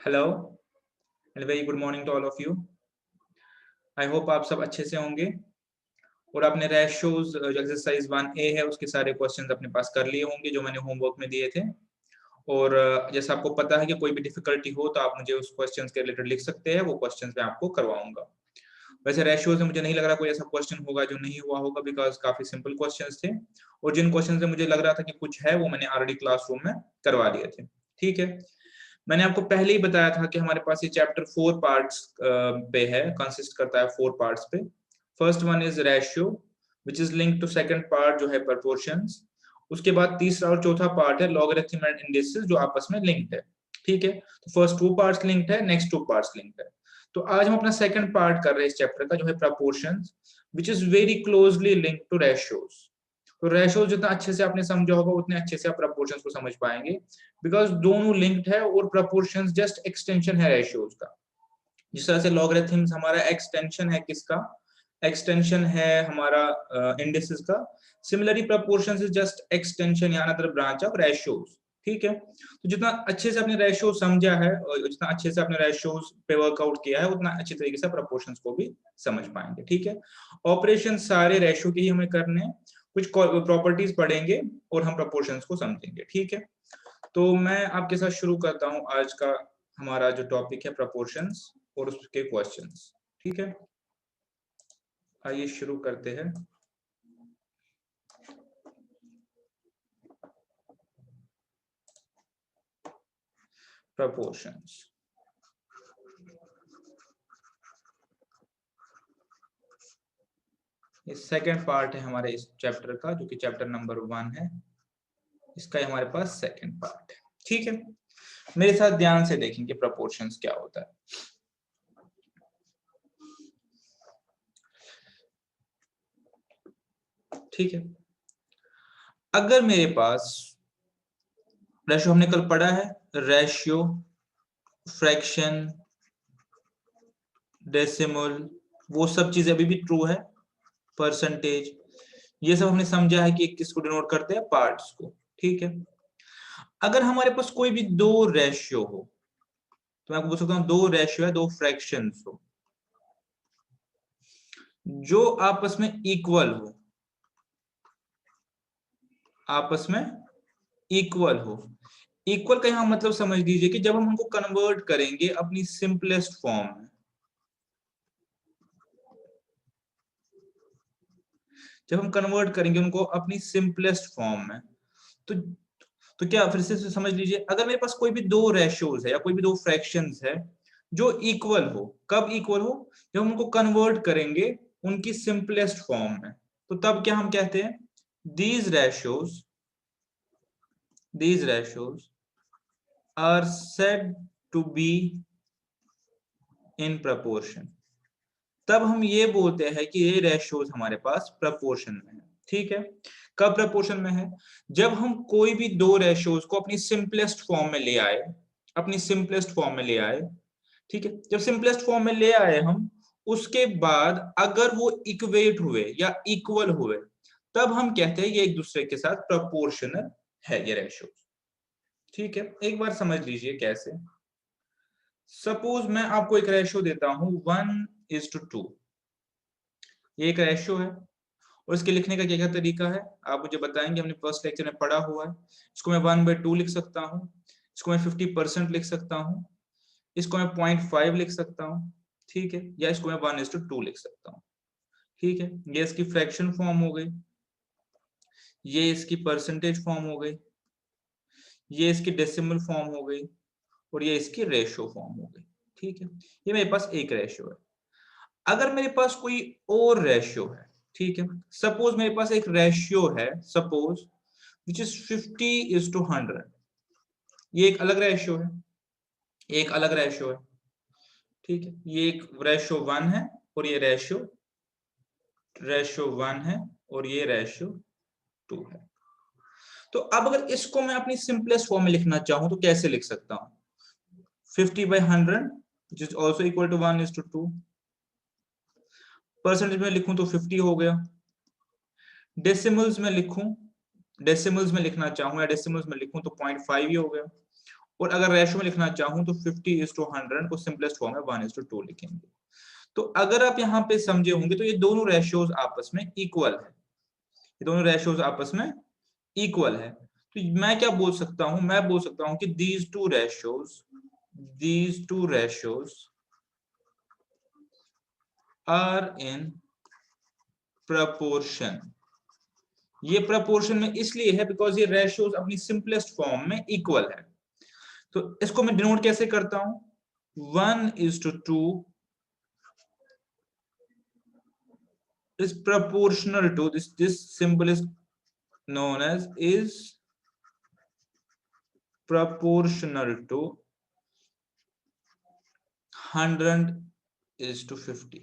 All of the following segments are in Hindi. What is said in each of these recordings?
Hello and very good morning to all of you. I hope आप सब अच्छे से होंगे और आपने रेशियोज जो एक्सरसाइज 1A है उसके सारे क्वेश्चंस अपने पास कर लिए होंगे जो मैंने होमवर्क में दिए थे। और जैसा आपको पता है कि कोई भी डिफिकल्टी हो तो आप मुझे उस क्वेश्चंस के रिलेटेड लिख सकते हैं, वो क्वेश्चंस मैं आपको करवाऊंगा। वैसे रेशियोज में मुझे नहीं लग रहा कोई ऐसा क्वेश्चन होगा जो नहीं हुआ होगा, बिकॉज काफी सिंपल क्वेश्चंस थे और जिन क्वेश्चन से मुझे लग रहा था कि कुछ है वो मैंने ऑलरेडी क्लासरूम में करवा लिए थे। ठीक है, मैंने आपको पहले ही बताया था कि हमारे पास ये चैप्टर 4 पार्ट्स पे है, कंसिस्ट करता है 4 पार्ट्स पे। First one is ratio which is linked to second part जो है प्रोपोर्शंस। उसके बाद तीसरा और चौथा पार्ट है लॉगरिथम एंड इंडिसेस जो आपस में लिंक्ड है। ठीक है, तो फर्स्ट 2 पार्ट्स लिंक्ड है, नेक्स्ट 2 पार्ट्स लिंक्ड है। तो आज हम अपना सेकंड पार्ट कर रहे हैं इस चैप्टर का जो है proportions which is very closely linked to ratios. तो रेशियो जितना अच्छे से आपने समझा होगा उतने अच्छे से आप प्रपोर्शंस को समझ पाएंगे, बिकॉज दोनों लिंक्ड है और प्रपोर्शंस जस्ट एक्सटेंशन है रेशियोज का। जिस तरह से लॉगरिथम्स हमारा एक्सटेंशन है किसका, एक्सटेंशन है हमारा इंडिसेस का। Similarly proportions is just extension या अनदर ब्रांच ऑफ रेशियोज। ठीक है, तो जितना अच्छे से आपने रेशियो समझा है और जितना अच्छे से आपने रेशियोज पे वर्कआउट किया है उतना अच्छी तरीके से प्रपोर्शंस को भी समझ पाएंगे। ठीक है, ऑपरेशन सारे रेशियो के ही हमें करने हैं, कुछ प्रॉपर्टीज पढ़ेंगे और हम प्रपोर्शंस को समझेंगे। ठीक है, तो मैं आपके साथ शुरू करता हूं आज का हमारा जो टॉपिक है प्रपोर्शंस और उसके क्वेश्चंस। ठीक है, आइए शुरू करते हैं। प्रपोर्शंस, ये सेकंड पार्ट है हमारे इस चैप्टर का जो कि चैप्टर नंबर 1 है, इसका हमारे पास सेकंड पार्ट है। ठीक है, मेरे साथ ध्यान से देखेंगे प्रपोर्शंस क्या होता है। ठीक है, अगर मेरे पास रेशियो हमने कल पढ़ा है, रेशियो, फ्रैक्शन, डेसिमल, वो सब चीजें अभी भी ट्रू है, परसेंटेज, ये सब हमने समझा है कि किसको डिनोट करते हैं, पार्ट्स को। ठीक है, अगर हमारे पास कोई भी दो रेशियो हो, तो मैं आपको बोल सकता हूं दो रेशियो है, दो फ्रैक्शंस हो जो आपस में इक्वल हो, आपस में इक्वल हो। इक्वल का यहां मतलब समझ लीजिए कि जब हम उनको कन्वर्ट करेंगे अपनी सिंपलेस्ट फॉर्म में, जब हम कन्वर्ट करेंगे उनको अपनी सिंपलेस्ट फॉर्म में, तो क्या फिर से समझ लीजिए, अगर मेरे पास कोई भी दो रेशियोज है या कोई भी दो फ्रैक्शंस है जो इक्वल हो, कब इक्वल हो, जब हम उनको कन्वर्ट करेंगे उनकी सिंपलेस्ट फॉर्म में, तो तब क्या हम कहते हैं, these ratios are said to be in proportion। तब हम ये बोलते हैं कि ये रेशियोज हमारे पास प्रपोर्शन में है। ठीक है, कब प्रपोर्शन में है, जब हम कोई भी दो रेशियोज को अपनी सिंपलेस्ट फॉर्म में ले आए, अपनी सिंपलेस्ट फॉर्म में ले आए। ठीक है, जब सिंपलेस्ट फॉर्म में ले आए हम, उसके बाद अगर वो इक्वेट हुए या इक्वल हुए, तब हम कहते हैं ये एक दूसरे के साथ प्रपोर्शनल है ये रेशियो। ठीक है, एक बार समझ लीजिए कैसे। सपोज मैं आपको एक रेशियो देता हूं 1:2, ये एक रेशियो है और इसके लिखने का क्या क्या तरीका है आप मुझे बताएंगे, हमने फर्स्ट लेक्चर में पढ़ा हुआ है। इसको मैं 1/2 लिख सकता हूँ, इसको मैं 50% लिख सकता हूँ, इसको मैं 0.5 लिख सकता हूँ। ठीक है, या इसको मैं 1:2 लिख सकता हूँ। ठीक है, ये इसकी फ्रैक्शन फॉर्म हो गई, ये इसकी परसेंटेज फॉर्म हो गई, ये इसकी डेसिमल फॉर्म हो गई और ये इसकी रेशियो फॉर्म हो गई। ठीक है, ये मेरे पास एक रेशियो है। अगर मेरे पास कोई और रेशियो है, ठीक है, सपोज मेरे पास एक रेशियो है, सपोज विच इज 50:100, ये एक अलग रेशियो है, एक अलग रेशियो है। ठीक है, ये एक रेशियो 1 है और ये रेशियो 1 है और ये रेशियो 2 है। तो अब अगर इसको मैं अपनी सिंपलेस्ट फॉर्म में लिखना चाहूं तो कैसे लिख सकता हूं, 50/100 which is also equal to 1:2। Percentage में लिखूं तो 50 हो गया, डेसिमल्स में लिखूं, डेसिमल्स में लिखना चाहूं या डेसिमल्स में लिखूं तो 0.5 ही हो गया, और अगर रेशो में लिखना चाहूं तो 50:100 को सिंपलेस्ट फॉर्म है 1:2 लिखेंगे। तो अगर आप यहाँ पे समझे होंगे तो ये दोनों रेशियोज आपस में इक्वल है, ये दोनों रेशियोज आपस में इक्वल है। तो मैं क्या बोल सकता हूं, मैं बोल सकता हूं कि these two ratios are in proportion। ये प्रपोर्शन में इसलिए है बिकॉज ये रेशियोज अपनी सिंपलेस्ट फॉर्म में इक्वल है। तो इसको मैं डिनोट कैसे करता हूं, 1:2 is proportional to this symbol is known as is proportional to 100:50।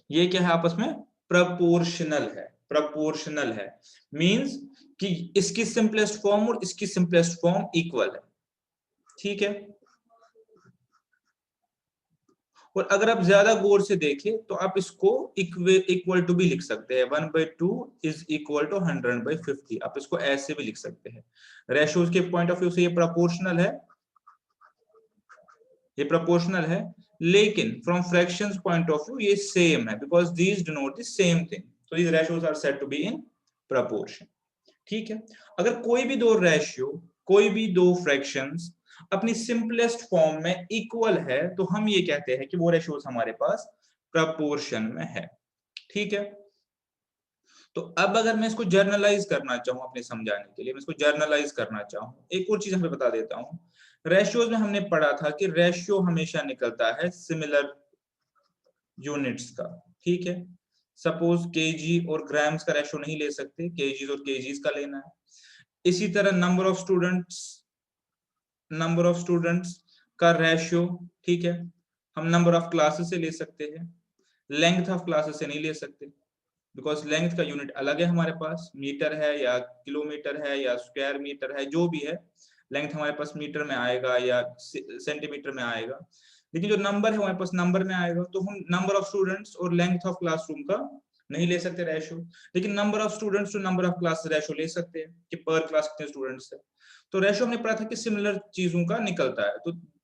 ये क्या है, आपस में प्रपोर्शनल है, प्रपोर्शनल है मींस कि इसकी सिंपलेस्ट फॉर्म और इसकी सिंपलेस्ट फॉर्म इक्वल है, ठीक है। और अगर आप ज्यादा गौर से देखें तो आप इसको इक्वल टू भी लिख सकते हैं, 1/2 इज इक्वल टू 100/50। आप इसको ऐसे भी लिख सकते हैं। रेशियोज के पॉइंट ऑफ व्यू से ये प्रपोर्शनल है, ये प्रपोर्शनल है, लेकिन from fractions point of view ये सेम है because these denote the same thing. So these ratios are said to be in proportion, ठीक है। अगर कोई भी दो रेशियो, कोई भी दो फ्रैक्शंस अपनी सिंपलेस्ट फॉर्म में इक्वल है तो हम ये कहते हैं कि वो रेशियोज हमारे पास प्रपोर्शन में है, ठीक है। तो अब अगर मैं इसको जर्नलाइज करना चाहूं अपने समझाने के लिए, मैं इसको जर्नलाइज करना चाहूं, एक और चीज हमें बता देता हूं। रेशियोज में हमने पढ़ा था कि रेशियो हमेशा निकलता है सिमिलर यूनिट्स का, ठीक है। सपोज केजी और ग्राम्स का रेशियो नहीं ले सकते, केजीज और केजीज का लेना है। इसी तरह नंबर ऑफ स्टूडेंट्स का रेशियो, ठीक है, हम नंबर ऑफ क्लासेस से ले सकते हैं, लेंथ ऑफ क्लासेस से नहीं ले सकते बिकॉज लेंथ का यूनिट अलग है हमारे पास, मीटर है या किलोमीटर है या स्क्वायर मीटर है, जो भी है लेंथ हमारे पास मीटर में आएगा या सेंटीमीटर में आएगा। लेकिन जो नंबर है हमारे पास नंबर में आएगा, तो हम नंबर ऑफ स्टूडेंट्स और लेंथ ऑफ क्लासरूम का नहीं ले सकते रेशियो, लेकिन number of students to number of class ratio ले सकते हैं कि पर क्लास कितने स्टूडेंट्स है। तो रेशियो हमने पढ़ा था कि सिमिलर चीजों का निकलता है।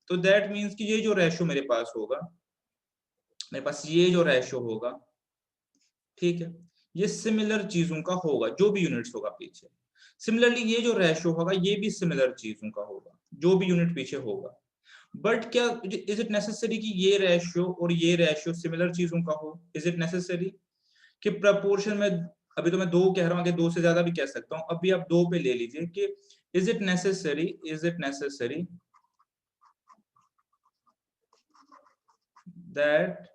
तो दैट मीन्स कि ये जो रेशियो मेरे पास होगा, मेरे पास ये जो रेशियो होगा, ठीक है, ये सिमिलर चीजों का होगा, जो भी यूनिट्स होगा पीछे। सिमिलरली ये जो रेशियो होगा ये भी सिमिलर चीजों का होगा, जो भी यूनिट पीछे होगा। बट क्या इज इट नेसेसरी कि ये रेशियो और ये रेशियो सिमिलर चीजों का हो? इज इट नेसेसरी कि प्रपोर्शन में, अभी तो मैं 2 कह रहा हूं, आगे 2 से ज्यादा भी कह सकता हूं, अभी आप 2 पे ले लीजिए कि is it necessary that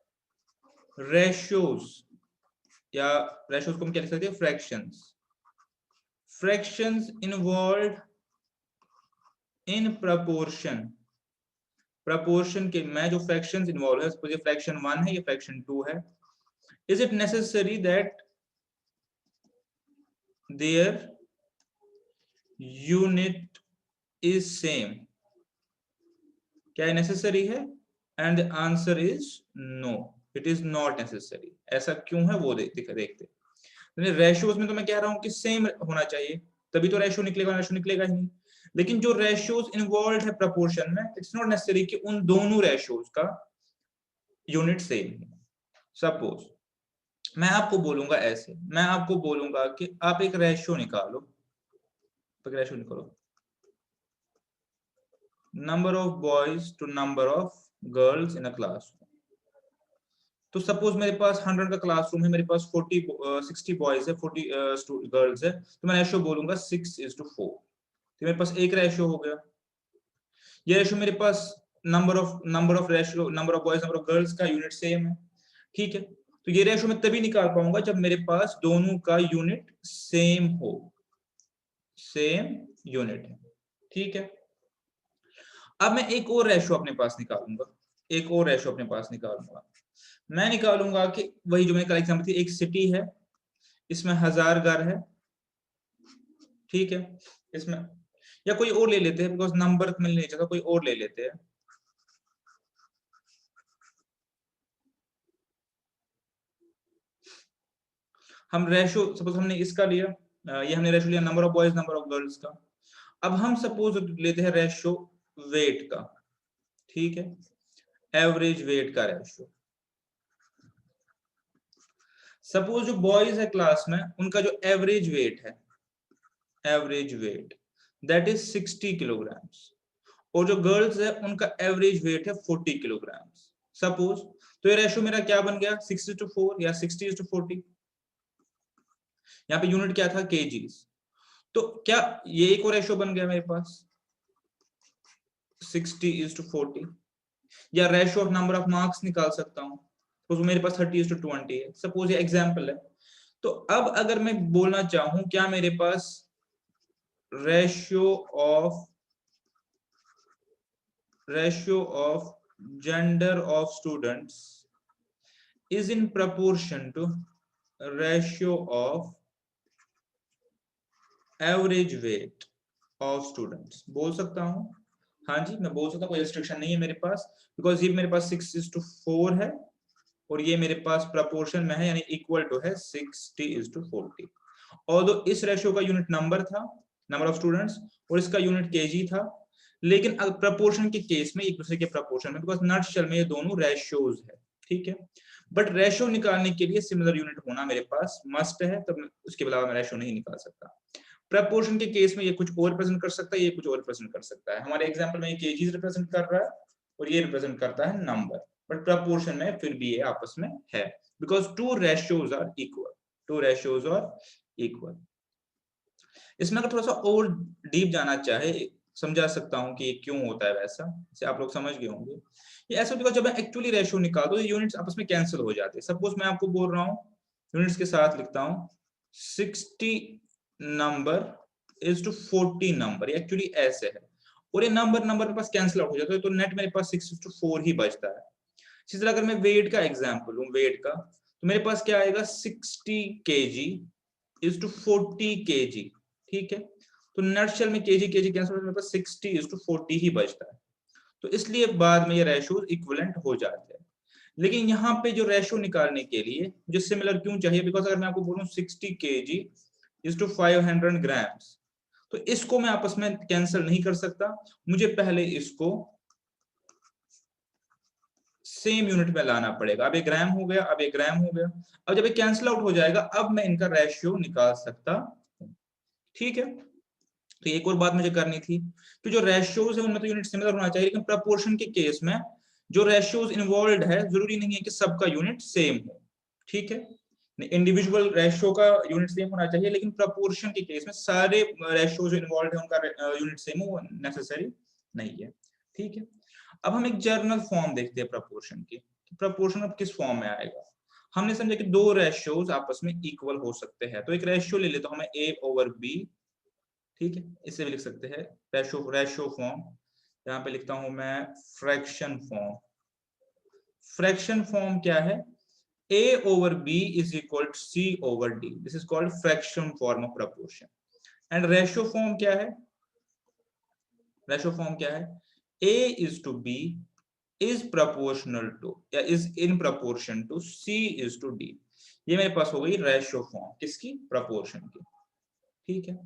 ratios, या रेशियोज को हम क्या लिख सकते हैं, फ्रैक्शंस इन्वॉल्व इन प्रपोर्शन के में जो फ्रैक्शंस इन्वॉल्व है, सपोज ये फ्रैक्शन 1 है, ये फ्रैक्शन 2 है, is it necessary that their unit is same? क्या ये नेसेसरी है? And the answer is no, it is not necessary. ऐसा क्यों है वो देखते। रेशियोज में तो मैं कह रहा हूं कि सेम होना चाहिए, तभी तो रेशियो निकलेगा, रेशियो निकलेगा ही नहीं। लेकिन जो रेशियोज इन्वॉल्व है प्रपोर्शन में, इट्स नॉट नेसेसरी कि उन दोनों रेशियोज का यूनिट सेम है। सपोज मैं आपको बोलूंगा ऐसे, मैं आपको बोलूंगा कि आप एक रेशियो निकालो, number of boys to number of girls in a class. तो सपोज मेरे पास 100 का क्लासरूम है, मेरे पास 60 बॉयज है, 40 गर्ल्स है, तो मैं रेशियो बोलूंगा 6:4। तो मेरे पास एक रेशियो हो गया। ये रेशियो मेरे पास number of boys number of girls का यूनिट सेम है, ठीक है। तो ये रेशियो मैं तभी निकाल पाऊंगा जब मेरे पास दोनों का यूनिट सेम हो, सेम यूनिट है, ठीक है। अब मैं एक और रेशियो अपने पास निकालूंगा, मैं निकालूंगा कि वही जो मैंने कल एग्जांपल थी, एक सिटी है, इसमें 1000 घर है, ठीक है। इसमें या कोई और ले लेते हैं बिकॉज नंबर मिल नहीं चाहता, कोई और ले लेते हैं। हम रेशियो सपोज हमने इसका लिया, ये हमने रेशियो लिया number of boys number of girls का। अब हम सपोज लेते हैं रेशियो वेट का, ठीक है, एवरेज वेट का रेशियो। सपोज जो बॉयज है क्लास में उनका जो एवरेज वेट है, average weight that is 60 kilograms, और जो गर्ल्स है उनका एवरेज वेट है 40 किलोग्राम्स सपोज। तो ये रेशियो मेरा क्या बन गया, 6:4 या 60:40। यहाँ पे यूनिट क्या था, केजीज। तो क्या ये एक और रेशियो बन गया मेरे पास 60:40, या ratio of number of marks निकाल सकता हूँ, तो मेरे पास 30:20 है सपोज, ये एग्जांपल है। तो अब अगर मैं बोलना चाहूं क्या मेरे पास ratio of gender of students is in proportion to ratio of average weight of students, बोल सकता हूं। हाँ जी मैं बोल सकता हूं, कोई रिस्ट्रिक्शन नहीं है मेरे पास, बिकॉज ये मेरे पास 6:4 है और ये मेरे पास प्रपोर्शन में है, यानी इक्वल टू है 60:40। और इस रेशियो का यूनिट नंबर था, नंबर ऑफ स्टूडेंट्स, और इसका यूनिट केजी था, लेकिन प्रपोर्शन के केस में एक दूसरे के प्रपोर्शन में, बिकॉज नटशेल में ये दोनों रेशियोज है, ठीक है। बट रेशियो निकालने के लिए सिमिलर यूनिट होना मेरे पास मस्ट है, तब उसके अलावा मैं रेशियो नहीं निकाल सकता। प्रपोर्शन के केस में ये कुछ और रिप्रेजेंट कर सकता है, ये कुछ और रिप्रेजेंट कर सकता है। हमारे एग्जांपल में ये केजीज रिप्रेजेंट कर रहा है और ये रिप्रेजेंट करता है नंबर, बट प्रपोर्शन में फिर भी ये आपस में है, because two ratios are equal, two ratios are equal. इसमें अगर थोड़ा सा और डीप जाना चाहे, समझा सकता हूं कि ये क्यों होता है वैसा, से आप लोग समझ गए होंगे। ये ऐसा होता है जब मैं एक्चुअली रेशियो निकालता हूं, यूनिट्स आपस में कैंसिल हो जाते हैं। सपोज मैं आपको बोल रहा हूं, यूनिट्स के साथ लिखता हूं 60 number is to 40 number, actually ऐसे है, और ये नंबर मेरे पास कैंसिल आउट हो जाता है, तो नेट मेरे पास 6:4 ही बचता है। इसी तरह अगर मैं वेट का एग्जांपल लूं, वेट का, तो मेरे पास क्या आएगा 60 kg इज टू 40 kg, ठीक है। तो नटशेल में केजी कैंसिल होने पर 60:40 ही बचता है, तो इसलिए बाद में ये रेशियो इक्विवेलेंट हो जाते हैं। लेकिन यहाँ पे जो रेशियो निकालने के लिए मुझे सिमिलर क्यों चाहिए, बिकॉज अगर मैं आपको बोलूं 60 kg इज टू 500 ग्राम्स, तो इसको मैं आपस में कैंसिल नहीं कर सकता, मुझे पहले इसको सेम यूनिट में लाना पड़ेगा। अब ये ग्राम हो गया, अब ये ग्राम हो गया, अब जब ये कैंसिल आउट हो जाएगा अब मैं इनका रेशियो निकाल सकता हूं, ठीक है। तो एक और बात मुझे करनी थी कि जो रेशियोज है उनमें तो यूनिट सिमिलर होना चाहिए, लेकिन प्रपोर्शन के केस में जो रेशियोज इन्वॉल्व है जरूरी नहीं है कि सबका यूनिट सेम हो, ठीक है। इंडिविजुअल रेशियो का यूनिट सेम होना चाहिए, लेकिन प्रपोर्शन के केस में सारे रेशियो जो इन्वॉल्व है उनका यूनिट सेम हो नेसेसरी नहीं है, ठीक है। अब हम एक जर्नल फॉर्म देखते हैं प्रपोर्शन की, प्रपोर्शन अब किस फॉर्म में आएगा। हमने समझा कि दो रेशियोज आपस में इक्वल हो सकते हैं, तो एक रेशियो ले लेते, हमें A/B, ठीक है, इसे भी लिख सकते हैं रेशियो फॉर्म। यहाँ पे लिखता हूं मैं फ्रैक्शन फॉर्म। फ्रैक्शन फॉर्म क्या है, A/B is equal to C/D, this is called fraction form of proportion. And ratio form क्या है, रेशियो फॉर्म क्या है, A/B is proportional to या is in proportion to C/D। ये मेरे पास हो गई रेशियो फॉर्म किसकी, प्रपोर्शन की, ठीक है।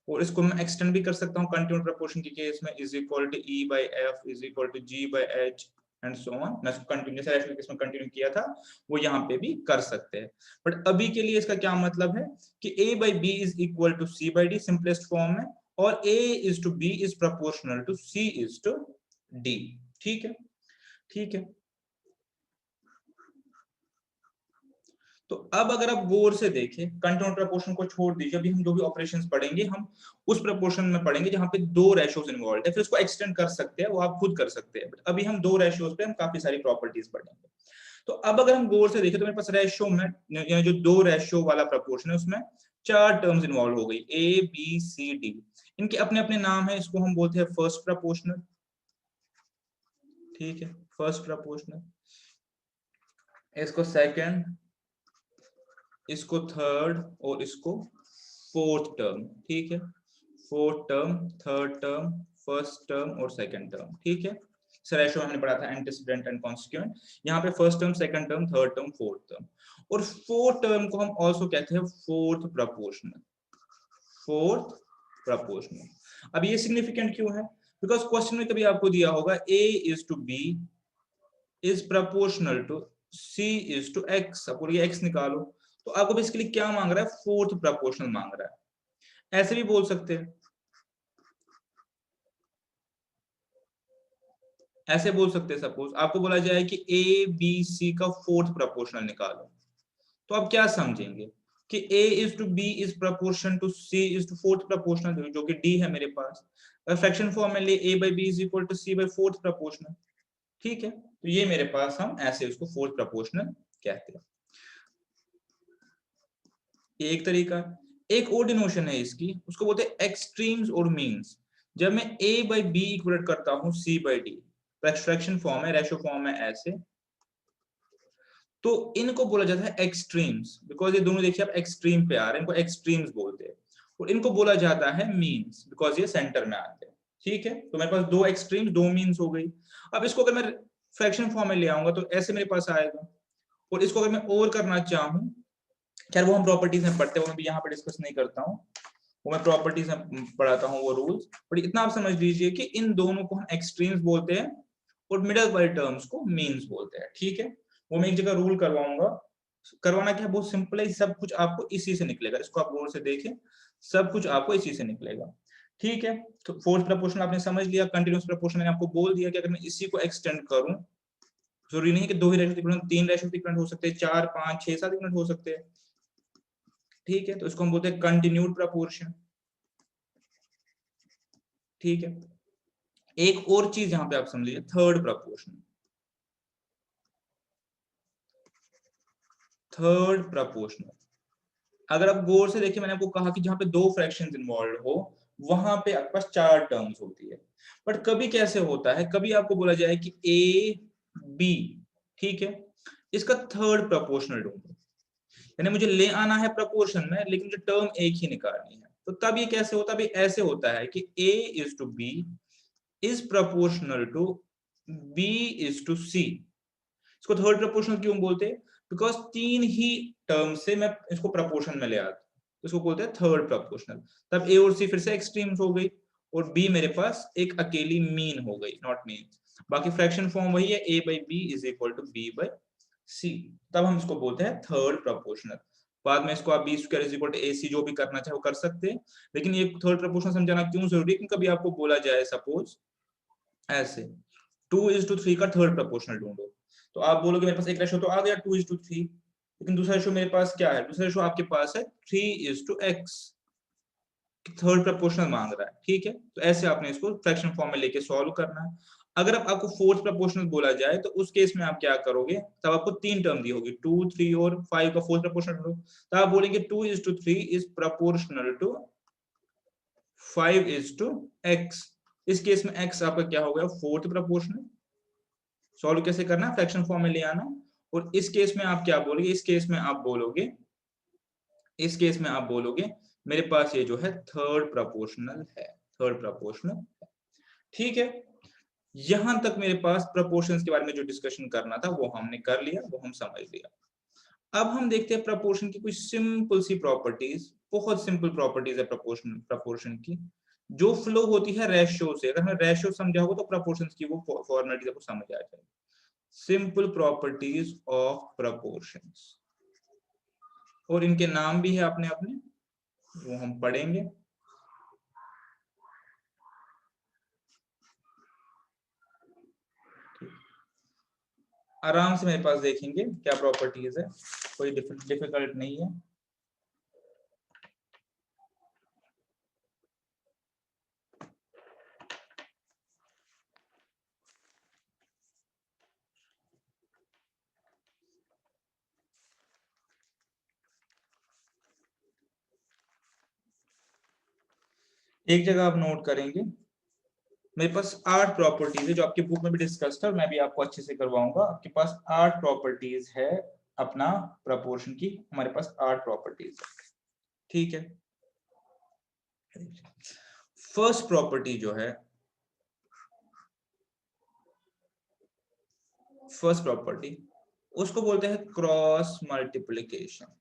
और इसको मैं एक्सटेंड भी कर सकता हूँ कंटिन्यूस प्रपोर्शन के केस में, is equal to E/F is equal to G/H and so on. मैं इसको कंटिन्यूस रेशियो केस में कंटिन्यू किया था, वो यहाँ पे भी कर सकते हैं। बट अभी के लिए इसका क्या मतलब है कि A/B is equal to C/D simplest form में, और A/B is proportional to C/D, ठीक है, ठीक है। तो अब अगर आप गौर से देखें, कंटिन्यूस प्रपोर्शन को छोड़ दीजिए, अभी हम जो भी ऑपरेशंस पढ़ेंगे हम उस प्रपोर्शन में पढ़ेंगे जहां पे दो रेशियोज इन्वॉल्व है, फिर उसको एक्सटेंड कर सकते हैं, वो आप खुद कर सकते हैं। अभी हम दो रेशियोज पे हम काफी सारी प्रॉपर्टीज पढ़ेंगे। तो अब अगर हम गौर से देखें तो मेरे पास रेशियो में जो दो रेशियो वाला प्रपोर्शन है उसमें चार टर्म्स इन्वॉल्व हो गई, A B C D। इनके अपने अपने नाम है, इसको हम बोलते हैं फर्स्ट प्रपोर्शनल, ठीक है, फर्स्ट प्रपोर्शनल, इसको सेकंड, इसको थर्ड, और इसको फोर्थ टर्म, ठीक है। Fourth term, third term, first term और सेकंड टर्म, ठीक है। रेशियो हमने पढ़ा था एंटीसीडेंट एंड कॉन्स्टिट्यूएंट, यहाँ पे first term, second term, third term, fourth term. और फोर्थ टर्म को हम आल्सो कहते हैं फोर्थ प्रपोर्शनल, फोर्थ प्रपोर्शनल। अब ये सिग्निफिकेंट क्यों है, बिकॉज क्वेश्चन में कभी आपको दिया होगा a is to b is proportional to c is to x, आपको ये x निकालो, तो आपको बेसिकली क्या मांग रहा है, फोर्थ प्रपोर्शनल मांग रहा है। ऐसे भी बोल सकते हैं, ऐसे बोल सकते हैं, सपोज आपको बोला जाए कि a b c का फोर्थ प्रपोर्शनल निकालो, तो आप क्या समझेंगे कि a is to b is proportion to c is to fourth proportional, जो कि d है मेरे पास। फ्रैक्शन फॉर्म में ले a by b is equal to c by fourth proportional, ठीक है, तो ये मेरे पास हम ऐसे उसको फोर्थ प्रपोर्शनल कहते हैं, ये एक तरीका। एक और डिनोशन है इसकी, उसको बोलते हैं एक्सट्रीम्स और मीन्स। जब मैं a by b इक्वलेट करता हूं c by d, fraction form है, रेशो फॉर्म है ऐसे, तो इनको बोला जाता है एक्सट्रीम्स, बिकॉज ये दोनों देखिए आप एक्सट्रीम पे आ रहे हैं, इनको एक्सट्रीम्स बोलते हैं। और इनको बोला जाता है मीन्स, बिकॉज ये सेंटर में आते हैं, ठीक है। तो मेरे पास दो एक्सट्रीम्स, दो मीन्स हो गई। अब इसको अगर मैं फ्रैक्शन फॉर्म में ले आऊंगा तो ऐसे मेरे पास आएगा, और इसको अगर मैं और करना चाहूँ, खैर वो हम प्रॉपर्टीज में पढ़ते हैं, वो मैं यहाँ पे डिस्कस नहीं करता हूँ, वो मैं प्रॉपर्टीज में पढ़ाता हूँ वो रूल्स, बट इतना आप समझ लीजिए कि इन दोनों को हम एक्सट्रीम्स बोलते हैं और मिडल वाले टर्म्स को मीन्स बोलते हैं, ठीक है। वो मैं एक जगह रूल करवाऊंगा, करवाना क्या है, बहुत सिंपल है, सब कुछ आपको इसी से निकलेगा, इसको आप गौर से देखें, सब कुछ आपको इसी से निकलेगा, ठीक है। तो फोर्थ प्रपोर्शन आपने समझ लिया, कंटिन्यूअस प्रपोर्शन मैंने आपको बोल दिया कि अगर मैं इसी को एक्सटेंड करूं, जरूरी नहीं है कि दो ही रेशो इक्विवेलेंट, तीन रेशो इक्विवेलेंट हो सकते हैं, 4 5 6 7 इक्विवेलेंट हो सकते हैं, ठीक है। तो इसको हम बोलते हैं कंटिन्यूड प्रपोर्शन, ठीक है। एक और चीज यहां पे आप समझ लीजिए, थर्ड प्रपोर्शन, थर्ड प्रपोर्शनल। अगर आप गौर से देखिए, मैंने आपको कहा कि जहां पे दो फ्रैक्शंस इन्वॉल्व हो, वहां पे आपके पास चार टर्म्स होती है। बट कभी कैसे होता है, कभी आपको बोला जाए कि ए बी, ठीक है, इसका थर्ड प्रपोर्शनल ढूंढो, यानी मुझे ले आना है प्रपोर्शन में, लेकिन मुझे टर्म एक ही निकालनी है। तो तब ये कैसे होता है, ऐसे होता है कि a is to b is proportional to b is to c। इसको थर्ड प्रपोर्शनल क्यों बोलते हैं, बिकॉज तीन ही टर्म से मैं इसको प्रपोर्शन में ले आता हूं, इसको बोलते हैं थर्ड प्रपोर्शनल। तब a और c फिर से एक्सट्रीम्स हो गई, और b मेरे पास एक अकेली मीन हो गई, नॉट मीन। बाकी फ्रैक्शन फॉर्म वही है, a by b is equal to b by c। तब हम इसको बोलते हैं थर्ड प्रपोर्शनल। बाद में इसको आप b square is equal to ac जो भी करना चाहे वो कर सकते हैं, लेकिन ये थर्ड प्रपोर्शनल समझाना क्यों जरूरी है, क्योंकि कभी आपको बोला जाए सपोज ऐसे 2:3 का थर्ड प्रपोर्शनल ढूंढो, तो आप बोलोगे मेरे पास एक रेशो तो आ गया 2:3, लेकिन दूसरा रेशो मेरे पास क्या है, दूसरा रेशो आपके पास है 3:x, थर्ड प्रपोर्शनल मांग रहा है, ठीक है। तो ऐसे आपने इसको फ्रैक्शन फॉर्म में लेके सॉल्व करना है। अगर आपको फोर्थ प्रपोर्शनल बोला जाए तो उस केस में आप क्या करोगे, तब आपको तीन टर्म दी होगी, 2 3 और 5 का फोर्थ प्रपोर्शनल लो, तो आप बोलेंगे 2:3 इज प्रपोर्शनल टू 5:x। इस केस में x आपका क्या हो गया, फोर्थ प्रपोर्शनल। सॉल्व कैसे करना, फ्रैक्शन फॉर्म में ले आना, और इस केस में आप क्या बोलोगे, इस केस में आप बोलोगे, इस केस में आप बोलोगे मेरे पास ये जो है थर्ड प्रपोर्शनल है, थर्ड प्रपोर्शनल, ठीक है। यहां तक मेरे पास प्रपोर्शंस के बारे में जो डिस्कशन करना था वो हमने कर लिया, वो हम समझ लिया। अब हम देखते हैं प्रपोर्शन की कुछ सिंपल सी प्रॉपर्टीज, बहुत सिंपल प्रॉपर्टीज है प्रपोर्शन, प्रपोर्शन की जो फ्लो होती है रेशियो से। अगर हमें रेशियो समझा होगा तो प्रपोर्शंस की वो फॉर्मेलिटीज आपको समझ आ जाएगी। सिंपल प्रॉपर्टीज ऑफ प्रपोर्शंस, और इनके नाम भी है अपने अपने, वो हम पढ़ेंगे। आराम से मेरे पास देखेंगे क्या प्रॉपर्टीज है, कोई डिफिकल्ट नहीं है। एक जगह आप नोट करेंगे, मेरे पास 8 प्रॉपर्टीज है जो आपकी बुक में भी डिस्कस था, मैं भी आपको अच्छे से करवाऊंगा। आपके पास 8 प्रॉपर्टीज है अपना प्रपोर्शन की, हमारे पास 8 प्रॉपर्टीज है, ठीक है। फर्स्ट प्रॉपर्टी जो है, फर्स्ट प्रॉपर्टी उसको बोलते हैं क्रॉस मल्टीप्लिकेशन।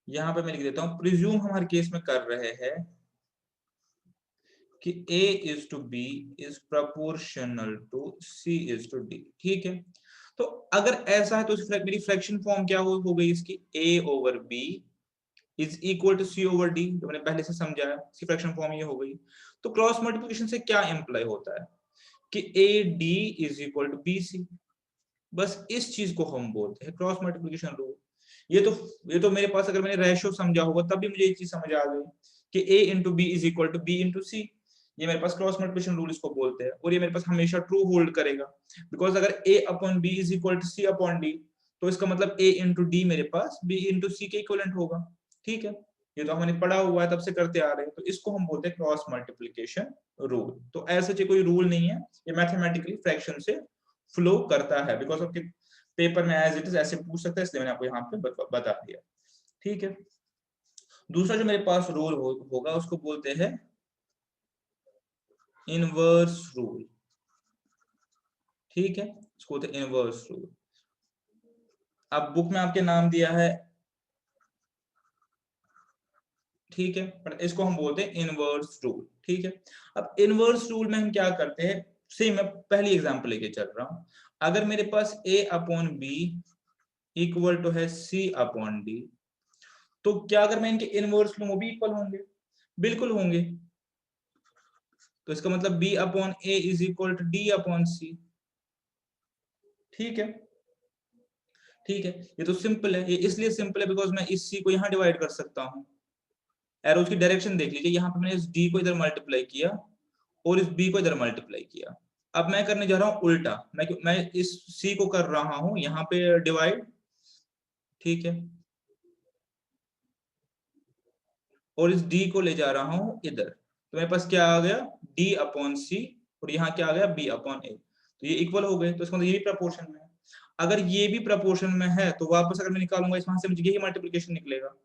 यहाँ पे मैं लिख देता हूँ, प्रिज्यूम हम हर केस में कर रहे हैं कि A is to B is proportional to C is to D, ठीक है। तो अगर ऐसा है तो मेरी फ्रैक्शन फॉर्म क्या हो गई इसकी, A over B is equal to C over D, जो मैंने पहले से समझाया, इसकी फ्रैक्शन फॉर्म ये हो गई। तो क्रॉस मल्टीप्लिकेशन से क्या इंप्लाई होता है कि AD is equal to BC, बस इस चीज को हम बोलते हैं क्रॉस मल्टीप्लिकेशन रूल। ये तो मेरे पास अगर मैंने रेशियो समझा होगा तब भी मुझे ये चीज समझ आ गई कि A into B is equal to B into C, ये मेरे पास क्रॉस मल्टीप्लिकेशन रूल इसको बोलते हैं, और ये मेरे पास हमेशा ट्रू होल्ड करेगा, बिकॉज अगर A upon B is equal to C upon D, तो इसका मतलब A इंटू D मेरे पास B इंटू C के इक्वलेंट होगा, ठीक है। ये तो हमने पढ़ा हुआ है, तब से करते आ रहे हैं, तो इसको हम बोलते हैं क्रॉस मल्टीप्लिकेशन रूल। तो ऐसा कोई रूल नहीं है, ये मैथमेटिकली फ्रैक्शन से फ्लो करता है, बिकॉज आपके पेपर में एज इट इज ऐसे पूछ सकता है, इसलिए मैंने आपको यहाँ पे बता दिया, ठीक है। दूसरा जो मेरे पास रूल होगा उसको बोलते हैं इनवर्स रूल, ठीक है, इसको बोलते हैं इनवर्स रूल। अब बुक में आपके नाम दिया है, ठीक है, पर इसको हम बोलते हैं इनवर्स रूल, ठीक है। अब इनवर्स रूल में हम क्या करते हैं, सेम मैं पहली एग्जांपल लेके चल रहा हूं, अगर मेरे पास A upon B equal to है C अपॉन डी, तो क्या अगर मैं इनके इनवर्स लूं वो भी इक्वल होंगे, बिल्कुल होंगे। तो इसका मतलब B upon A is equal to D upon C, ठीक है, ठीक है। ये तो सिंपल है, ये इसलिए सिंपल है बिकॉज मैं इस C को यहाँ डिवाइड कर सकता हूँ। एरोज की डायरेक्शन देख लीजिए, यहाँ पे मैंने इस D को इधर मल्टीप्लाई किया और इस B को इधर मल्टीप्लाई किया। अब मैं करने जा रहा हूँ उल्टा, मैं इस C को कर रहा हूँ यहाँ पे डिवाइड, ठीक है, और इस D को ले जा रहा हूँ इधर, तो मेरे पास क्या आ गया D अपॉन C, और यहाँ क्या आ गया B अपॉन A, तो ये इक्वल हो गए, तो इसका मतलब ये भी प्रपोर्शन में है। अगर ये भी प्रपोर्शन में है तो वापस अगर मैं निकालूंगा इसमें से मुझे यही मल्टीप्लिकेशन निकलेगा,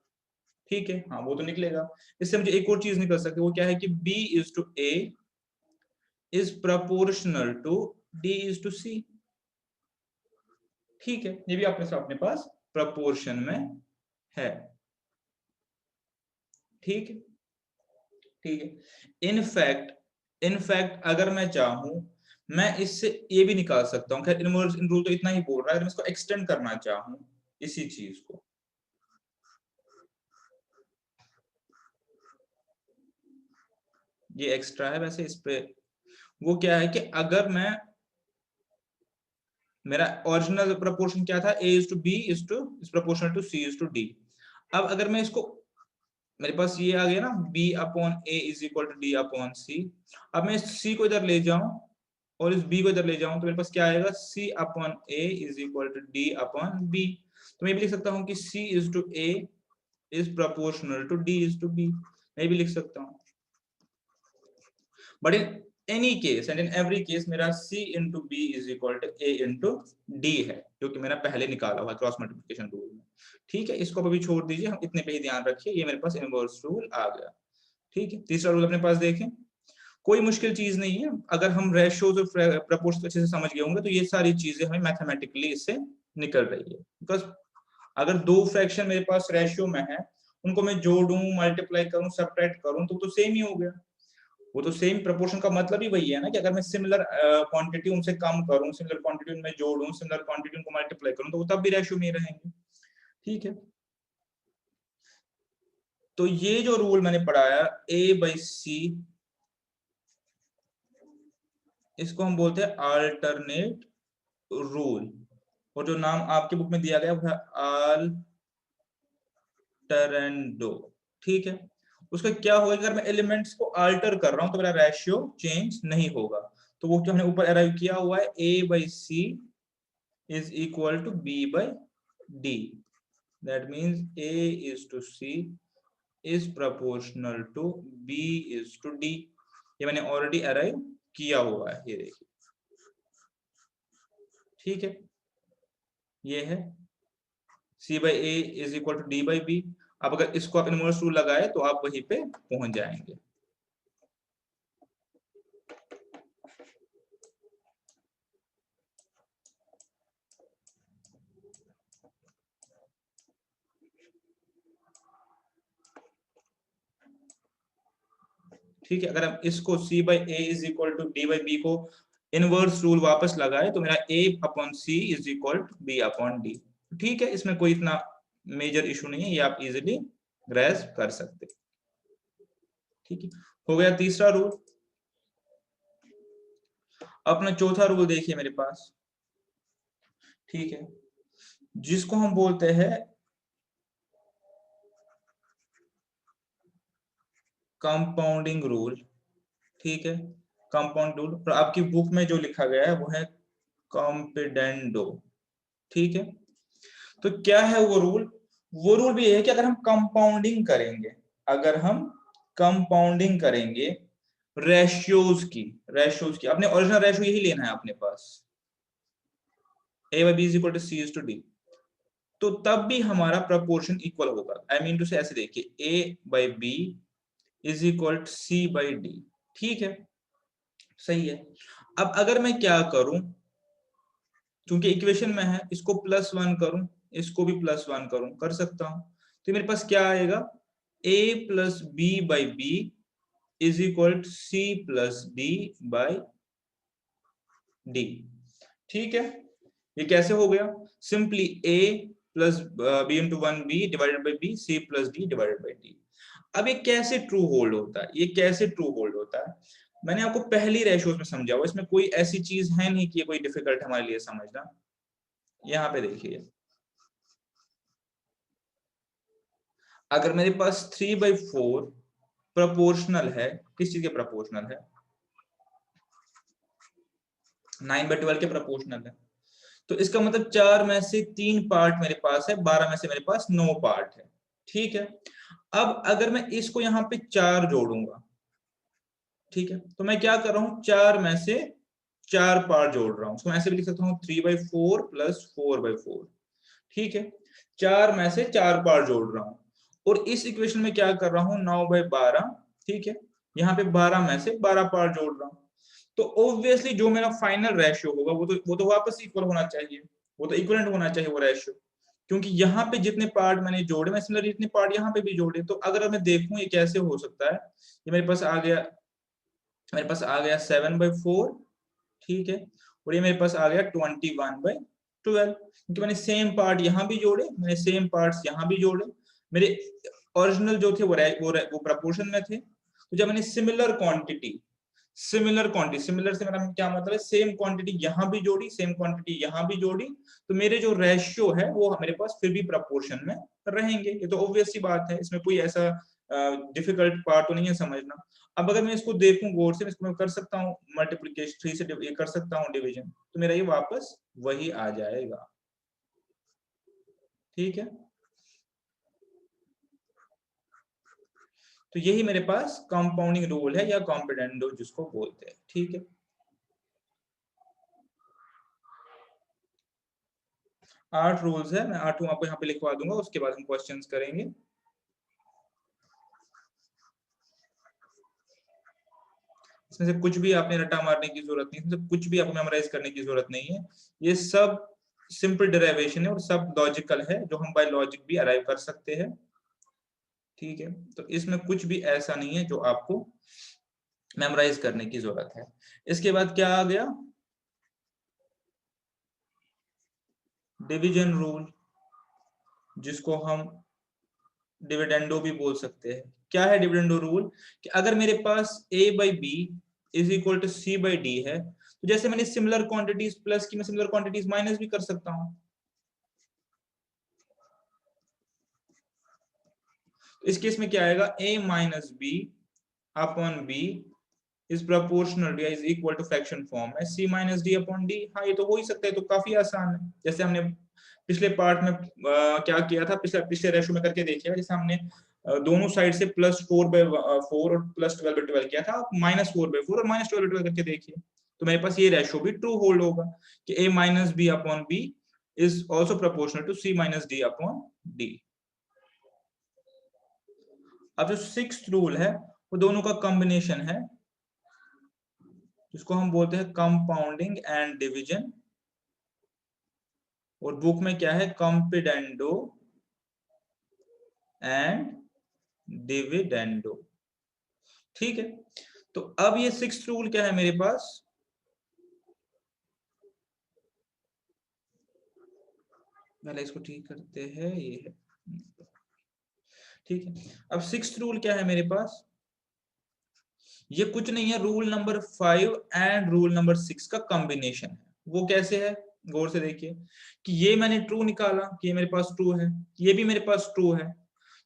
ठीक है, हाँ वो तो निकलेगा। इससे मुझे एक और चीज निकल सकती है, वो क्या है कि B is to A is proportional to D is to C, ठीक है, ये भी अपने पास प्रपोर्शन में है, ठीक है, ठीक है। इनफैक्ट अगर मैं चाहूं, मैं इससे ये भी निकाल सकता हूँ, खैर इनवर्स इन रूल तो इतना ही बोल रहा है, अगर मैं इसको एक्सटेंड करना चाहूं इसी चीज को, ये एक्स्ट्रा है वैसे इस पे, वो क्या है कि अगर मैं, मेरा ओरिजिनल प्रोपोर्शन क्या था, A is to B is proportional to C is to D। अब अगर मैं इसको, मेरे पास ये आ गया ना B upon A is equal to D upon C, अब मैं इस C को इधर ले जाऊं और इस B को इधर ले जाऊं, तो मेरे पास क्या आएगा C upon A is equal to D upon B। तो मैं भी लिख सकता हूँ कि C is to A is proportional to D is to B, मैं भी लिख सकता हूँ। But in any case and in every case मेरा C into B is equal to A into D है, जो कि मैंने पहले निकाला हुआ क्रॉस मल्टीप्लिकेशन रूल में, ठीक है। इसको अभी छोड़ दीजिए, हम इतने पे ही ध्यान रखिए, ये मेरे पास इनवर्स रूल आ गया, ठीक है। तीसरा रूल अपने पास देखें, कोई मुश्किल चीज नहीं है, अगर हम रेशियोज और प्रपोर्शन अच्छे से समझ गए होंगे तो ये सारी चीजें हमें मैथमेटिकली इससे निकल रही है, बिकॉज अगर दो फ्रैक्शन मेरे पास रेशियो में है, उनको मैं जोड़ूं, मल्टीप्लाई करूं, सब्ट्रैक्ट करूं, तो सेम ही हो गया, वो तो सेम प्रोपोर्शन का मतलब ही वही है ना, कि अगर मैं सिमिलर क्वांटिटी उनसे कम करूं, सिमिलर क्वांटिटी उनमें जोड़ूं, सिमिलर क्वांटिटी उनको मल्टीप्लाई करूं, तो वो तब भी रेशियो में रहेंगे, ठीक है। तो ये जो रूल मैंने पढ़ाया A/C, इसको हम बोलते हैं अल्टरनेट रूल, और जो नाम आपके बुक में दिया गया वो है अल्टरेंडो, ठीक है। उसका क्या होगा, अगर मैं एलिमेंट्स को अल्टर कर रहा हूं तो मेरा रेशियो चेंज नहीं होगा, तो वो जो हमने ऊपर अराइव किया हुआ है A/C is equal to B/D, that means A is to C is proportional to B is to D, ये मैंने ऑलरेडी अराइव किया हुआ है, ये देखिए, ठीक है, ये है C/A is equal to D/B। अब अगर इसको आप इनवर्स रूल लगाए तो आप वहीं पे पहुंच जाएंगे। ठीक है, अगर हम इसको c by a is equal to d by b को इनवर्स रूल वापस लगाए तो मेरा a upon c is equal to b upon d. ठीक है, इसमें कोई इतना मेजर इशू नहीं है, ये आप इजिली ग्रैस्प कर सकते। ठीक है, हो गया तीसरा रूल। अपना चौथा रूल देखिए मेरे पास, ठीक है, जिसको हम बोलते हैं कंपाउंडिंग रूल। ठीक है, कंपाउंड रूल, और आपकी बुक में जो लिखा गया है वो है कॉम्पिडेंडो। ठीक है, तो क्या है वो रूल? वो रूल भी है कि अगर हम कंपाउंडिंग करेंगे, अगर हम कंपाउंडिंग करेंगे रेशियोज की अपने ओरिजिनल रेशियो यही लेना है अपने पास, a by b is equal to c is to d, तो तब भी हमारा प्रपोर्शन इक्वल होगा। आई मीन टू से ऐसे देखिए a by b is equal to c by d। ठीक है, सही है। अब अगर मैं क्या करूं, क्योंकि इक्वेशन में है, इसको +1 करूं, इसको भी +1 करूं, कर सकता हूं, तो मेरे पास क्या आएगा, a plus b by b is equal to c plus d by d. ठीक है, ये कैसे हो गया? Simply a plus b into 1b divided by b, c plus d divided by d. अब ये कैसे ट्रू होल्ड होता है, ये कैसे ट्रू होल्ड होता है? मैंने आपको पहली रेशियोज में समझा हुआ, इसमें कोई ऐसी चीज है नहीं कि ये कोई डिफिकल्ट हमारे लिए समझना। यहाँ पे देखिए, अगर मेरे पास 3/4 प्रोपोर्शनल है, किस चीज के प्रोपोर्शनल है? 9/12 के प्रोपोर्शनल है, तो इसका मतलब 4 में से 3 पार्ट मेरे पास है, 12 में से मेरे पास 9 पार्ट है। ठीक है, अब अगर मैं इसको यहाँ पे 4 जोड़ूंगा, ठीक है, तो मैं क्या कर रहा हूँ, 4 में से 4 पार्ट जोड़ रहा हूँ, उसको मैं ऐसे भी लिख सकता हूँ 3/4 प्लस 4/4। ठीक है, 4 में से 4 पार्ट जोड़ रहा हूँ, और इस इक्वेशन में क्या कर रहा हूँ, 9/12। ठीक है, यहाँ पे 12 में से 12 पार्ट जोड़ रहा हूँ, तो ऑब्वियसली जो मेरा फाइनल रेशियो होगा वो तो वापस इक्वल होना चाहिए, वो तो इक्वलेंट होना चाहिए वो रेशियो, क्योंकि यहाँ पे जितने पार्ट मैंने जोड़े मैं सिमिलर जितने पार्ट यहाँ पे भी जोड़े। तो अगर मैं देखूं ये कैसे हो सकता है, ये मेरे पास आ गया 7/4। ठीक है, और ये मेरे पास आ गया 21/12, क्योंकि मैंने सेम पार्ट यहाँ भी जोड़े, मैंने सेम पार्ट्स यहाँ भी जोड़े, मेरे ओरिजिनल जो थे वो प्रपोर्शन में थे। तो जब मैंने सिमिलर क्वांटिटी सिमिलर से मेरा क्या मतलब है, सेम क्वांटिटी यहाँ भी जोड़ी, सेम क्वांटिटी यहाँ भी जोड़ी, तो मेरे जो रेशियो है वो मेरे पास फिर भी प्रपोर्शन में रहेंगे। ये तो ऑब्वियस सी बात है, इसमें कोई ऐसा डिफिकल्ट पार्ट तो नहीं है समझना। अब अगर मैं इसको देखूं गौर से, इसको मैं कर सकता हूँ मल्टीप्लिकेशन, 3 से ये कर सकता हूँ डिवीजन, तो मेरा ये वापस वही आ जाएगा। ठीक है, तो यही मेरे पास कंपाउंडिंग रूल है या कॉम्पिडेंडो जिसको बोलते हैं। ठीक है, 8 रूल्स है, मैं 8 आपको यहाँ पे लिखवा दूंगा, उसके बाद हम क्वेश्चंस करेंगे। इसमें से कुछ भी आपने रटा मारने की जरूरत नहीं है, इसमें से कुछ भी आपको मेमोराइज करने की जरूरत नहीं है, ये सब सिंपल डेरिवेशन है और सब लॉजिकल है, जो हम बाय लॉजिक भी अराइव कर सकते हैं। ठीक है, तो इसमें कुछ भी ऐसा नहीं है जो आपको मेमोराइज करने की जरूरत है। इसके बाद क्या आ गया, डिवीजन रूल, जिसको हम डिविडेंडो भी बोल सकते हैं। क्या है डिविडेंडो रूल? कि अगर मेरे पास a by b is equal to c by d है, तो जैसे मैंने सिमिलर क्वांटिटीज प्लस की, मैं सिमिलर क्वांटिटीज माइनस भी कर सकता हूं। तो इस केस में क्या आएगा, a minus B upon B is proportional या is equal to fraction form है c minus D upon D. हाँ, ये तो हो ही सकता है, तो काफी आसान है। जैसे हमने पिछले पार्ट में क्या किया था, पिछले रेशो में करके देखिएगा, जैसे हमने दोनों साइड से +4/4 और +12/12 किया था, आप -4/4 और -12/12 करके देखिए, तो मेरे पास ये रेशो भी ट्रू होल्ड होगा कि a minus B upon B is also proportional to c minus D upon d. अब जो 6th रूल है वो दोनों का कॉम्बिनेशन है, जिसको हम बोलते हैं कंपाउंडिंग एंड डिवीजन, और बुक में क्या है, कॉम्पिडेंडो एंड डिविडेंडो। ठीक है, तो अब ये सिक्स्थ रूल क्या है मेरे पास, पहले इसको ठीक करते हैं, ये है, ठीक है। अब सिक्स्थ रूल क्या है मेरे पास, ये कुछ नहीं है, rule number 5 and rule number 6 का कॉम्बिनेशन है। वो कैसे है, गौर से देखिए कि ये मैंने ट्रू निकाला कि ये मेरे पास ट्रू है, ये भी मेरे पास ट्रू है।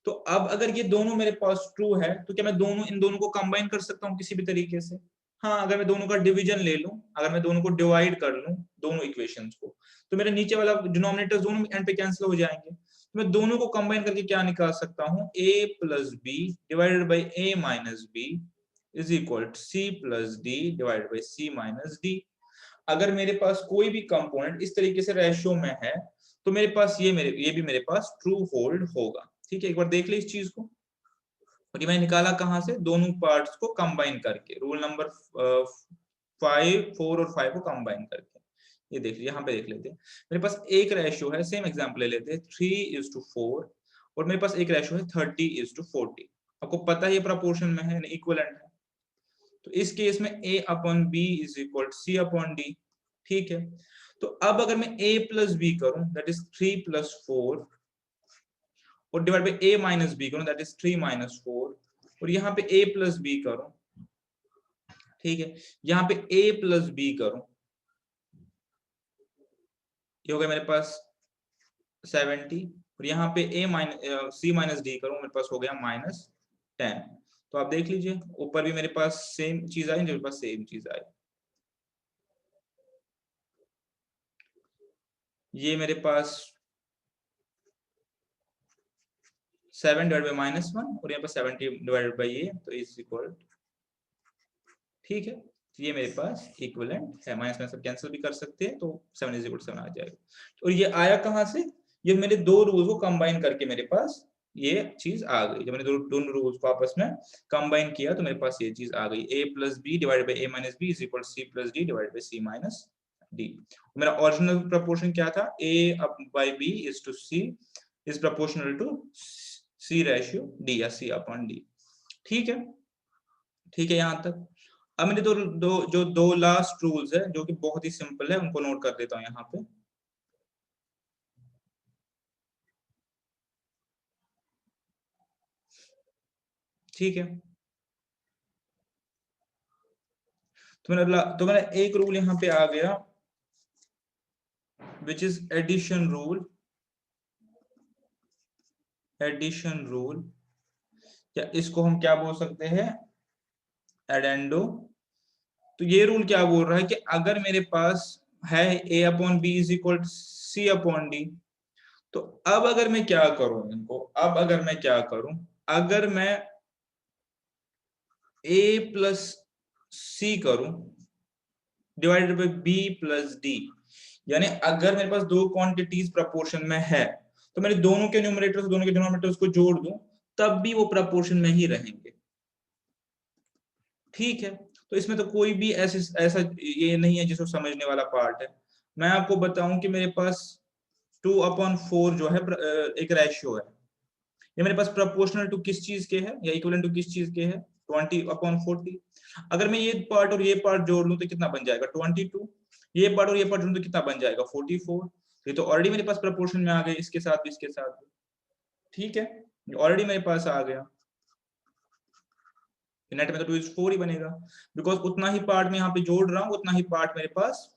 तो अब अगर ये दोनों मेरे पास ट्रू है तो क्या मैं दोनों इन दोनों को कंबाइन कर सकता हूँ किसी भी तरीके से? हाँ, अगर मैं दोनों का डिवीजन ले लूं, अगर मैं दोनों को डिवाइड कर लूं, दोनों इक्वेशंस को, तो मेरे नीचे वाला डिनोमिनेटर्स दोनों एंड पे कैंसिल हो जाएंगे। तो मैं दोनों को कंबाइन करके क्या निकाल सकता हूँ, a plus b divided by a minus b is equal to c plus d divided by c minus d. अगर मेरे पास कोई भी कंपोनेंट इस तरीके से रेशियो में है तो मेरे पास ये भी मेरे पास ट्रू होल्ड होगा। ठीक है, एक बार देख ले इस चीज को। और ये मैंने निकाला कहां से, दोनों पार्ट्स को कंबाइन करके, रूल नंबर 4 और 5 को कंबाइन करके। ये देख लीजिए, यहाँ पे देख लेते हैं, मेरे पास एक रेशियो है, सेम एग्जांपल ले लेते हैं, 3:4, और मेरे पास एक रेशियो है 30:40। आपको पता है ये प्रोपोर्शन में है, इक्विवेलेंट है। तो इस केस में a upon B is equal to c upon d. ठीक है, तो अब अगर मैं a प्लस बी करूं दैट इज 3 प्लस 4, और divide by a minus b करूं दैट इज 3 माइनस 4, और यहाँ पे a प्लस बी करूं, ठीक है, यहाँ पे a प्लस बी करूं, ये हो गया मेरे पास 70, और यहाँ पे a minus c minus D करूं, मेरे पास हो गया -10। तो आप देख लीजिए ऊपर भी मेरे पास सेम चीज आई, मेरे पास सेम चीज आई। ये मेरे पास 7 डिवाइड बाई -1, और यहाँ पर 70 डिवाइडेड बाई ये, तो इज इक्वल, ठीक है, तो ये मेरे पास इक्विवेलेंट है। माइनस में सब कैंसिल भी कर सकते हैं, तो 7 इज इक्वल 7 आ जाएगा। और ये आया कहां से, ये मेरे दो रूल्स को कंबाइन करके मेरे पास ये चीज आ गई। जब मैंने दोनों रूल्स को आपस में कंबाइन किया तो मेरे पास ये चीज आ गई, a plus b divided by a minus b is equal c plus d divided by c minus d. मेरा ओरिजिनल प्रोपोर्शन क्या था, a up by b is to c is proportional to c ratio d या c अपॉन d। ठीक है, ठीक है यहां तक। अब मैंने दो लास्ट रूल्स है जो कि बहुत ही सिंपल है, उनको नोट कर देता हूं यहाँ पे। ठीक है, तो मेरा एक रूल यहाँ पे आ गया which is addition rule. Addition rule, या इसको हम क्या बोल सकते हैं, एडेंडो। तो ये रूल क्या बोल रहा है कि अगर मेरे पास है a upon B is equal c upon D, तो अब अगर मैं क्या करूं इनको, अब अगर मैं क्या करूं, अगर मैं a प्लस सी करूं divided by b plus d, यानी अगर मेरे पास दो क्वांटिटीज प्रोपोर्शन में है तो मैंने दोनों के न्यूमरेटर्स दोनों के डिनोमिनेटर्स को जोड़ दूं, तब भी वो प्रोपोर्शन में ही रहेंगे। ठीक है, तो इसमें तो कोई भी ऐसा ये नहीं है जिसको समझने वाला पार्ट है। मैं आपको बताऊं कि मेरे पास 2/4 जो है एक रेशियो है, ये मेरे पास प्रोपोर्शनल टू किस चीज के है, या इक्विवेलेंट टू किस चीज के है, 20/40। अगर मैं ये पार्ट और ये पार्ट जोड़ लूं तो कितना बन जाएगा, 22। ये पार्ट और ये पार्ट जोड़ तो कितना बन जाएगा, 44। ये तो ऑलरेडी मेरे पास प्रोपोर्शन में आ गए, इसके साथ भी इसके साथ भी। ठीक है, ऑलरेडी मेरे पास आ गया, नेट में तो 2:4 ही बनेगा, बिकॉज उतना ही पार्ट में यहाँ पे जोड़ रहा हूँ, उतना ही पार्ट मेरे पास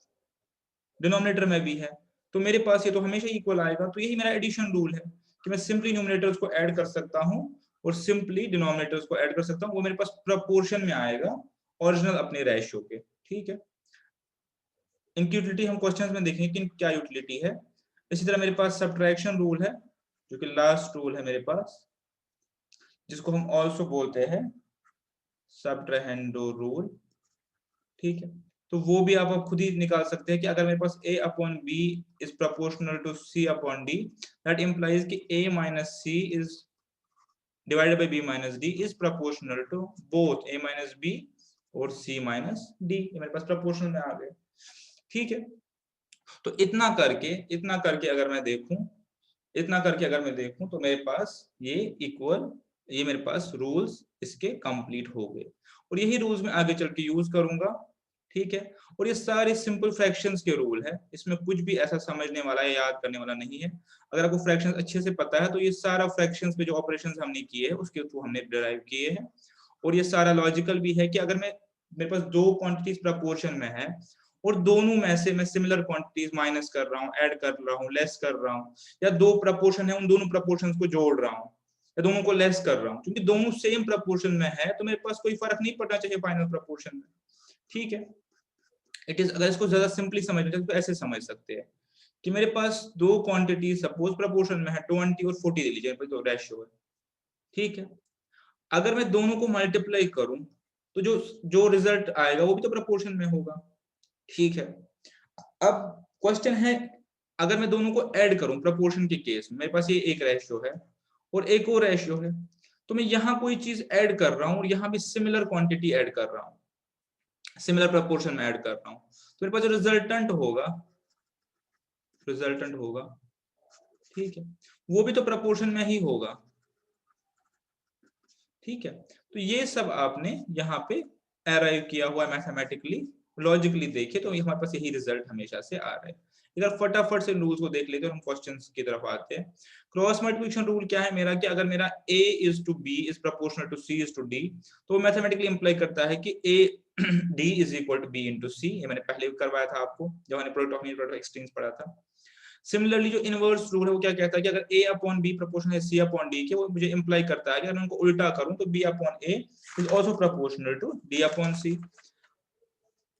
डिनोमिनेटर में भी है, तो मेरे पास ये तो हमेशा इक्वल आएगा। तो यही मेरा एडिशन रूल है कि मैं सिंपली न्यूमरेटर्स को ऐड कर सकता हूँ और सिंपली डिनोमिनेटर्स को ऐड कर सकता हूँ, वो मेरे पास प्रोपोर्शन में आएगा ओरिजिनल अपने रेशियो के। ठीक है, इनकी यूटिलिटी हम क्वेश्चंस में देखेंगे कि क्या यूटिलिटी है। इसी तरह मेरे पास सब्ट्रैक्शन रूल है जो कि लास्ट रूल है मेरे पास, जिसको हम ऑल्सो बोलते हैं सब्ट्रैहेंडो रूल। ठीक है, तो वो भी आप खुद ही निकाल सकते हैं कि अगर मेरे पास a upon B is proportional to c upon d, that implies कि a minus c is divided by b minus d is proportional to both a minus B और c माइनस डी। ये मेरे पास प्रोपोर्शनल में आ गए। ठीक है, तो इतना करके अगर मैं देखूं, इतना करके अगर मैं देखूं तो मेरे पास ये इक्वल ये मेरे पास रूल्स इसके कंप्लीट हो गए और यही रूल्स मैं आगे चल के यूज करूंगा, ठीक है। और ये सारे सिंपल फ्रैक्शंस के रूल है, इसमें कुछ भी ऐसा समझने वाला या याद करने वाला नहीं है। अगर आपको फ्रैक्शंस अच्छे से पता है तो ये सारा फ्रैक्शंस पे जो ऑपरेशंस हमने किए हैं उसके थ्रू हमने डिराइव किए हैं। और ये सारा लॉजिकल भी है कि अगर मेरे पास दो क्वांटिटीज प्रपोर्शन में है और दोनों में से मैं सिमिलर क्वांटिटीज माइनस कर रहा हूँ, ऐड कर रहा हूँ, लेस कर रहा हूँ, या दो प्रपोर्शन है उन दोनों प्रपोर्शंस को जोड़ रहा हूँ या दोनों को लेस कर रहा हूँ, क्योंकि दोनों सेम प्रपोर्शन में है तो मेरे पास कोई फर्क नहीं पड़ना चाहिए फाइनल प्रपोर्शन में, ठीक है। इट इज, अगर इसको ज्यादा सिंपली समझना चाहिए तो ऐसे समझ सकते हैं कि मेरे पास दो क्वांटिटी सपोज प्रपोर्शन में है 20 और 40 ले लीजिए, तो रेशियो है, ठीक है। अगर मैं दोनों को मल्टीप्लाई करूं तो जो जो रिजल्ट आएगा वो भी तो प्रपोर्शन में होगा, ठीक है। अब क्वेश्चन है, अगर मैं दोनों को ऐड करूं प्रपोर्शन के केस में, मेरे पास ये एक रेशियो है और एक और रेशियो है, तो मैं यहां कोई चीज ऐड कर रहा हूं और यहां भी सिमिलर क्वांटिटी ऐड कर रहा हूं, सिमिलर प्रपोर्शन में ऐड कर रहा हूं, तो मेरे पास जो रिजल्टेंट होगा, ठीक है, वो भी तो प्रपोर्शन में ही होगा, ठीक है। तो ये सब आपने यहाँ पे अराइव किया हुआ मैथमेटिकली, लॉजिकली देखे तो हमारे पास यही रिजल्ट हमेशा से आ रहा है। इधर फटाफट से रूल्स को देख लेते हैं, हम क्वेश्चंस की तरफ आते हैं। क्रॉस मल्टीप्लिकेशन रूल क्या है मेरा, कि अगर मेरा a is to b is proportional to c is to d, तो मैथमेटिकली इंप्लाई करता है कि a d is equal to b into c। ये मैंने पहले भी करवाया था आपको जब मैंने product of need product exchange पढ़ा था। सिमिलरली जो इनवर्स रूल है वो क्या कहता है कि अगर a अपॉन b प्रोपोर्शनल है c अपॉन d के, वो मुझे इंप्लाई करता है कि अगर मैं उनको उल्टा करूं तो b upon a is also proportional to d upon c।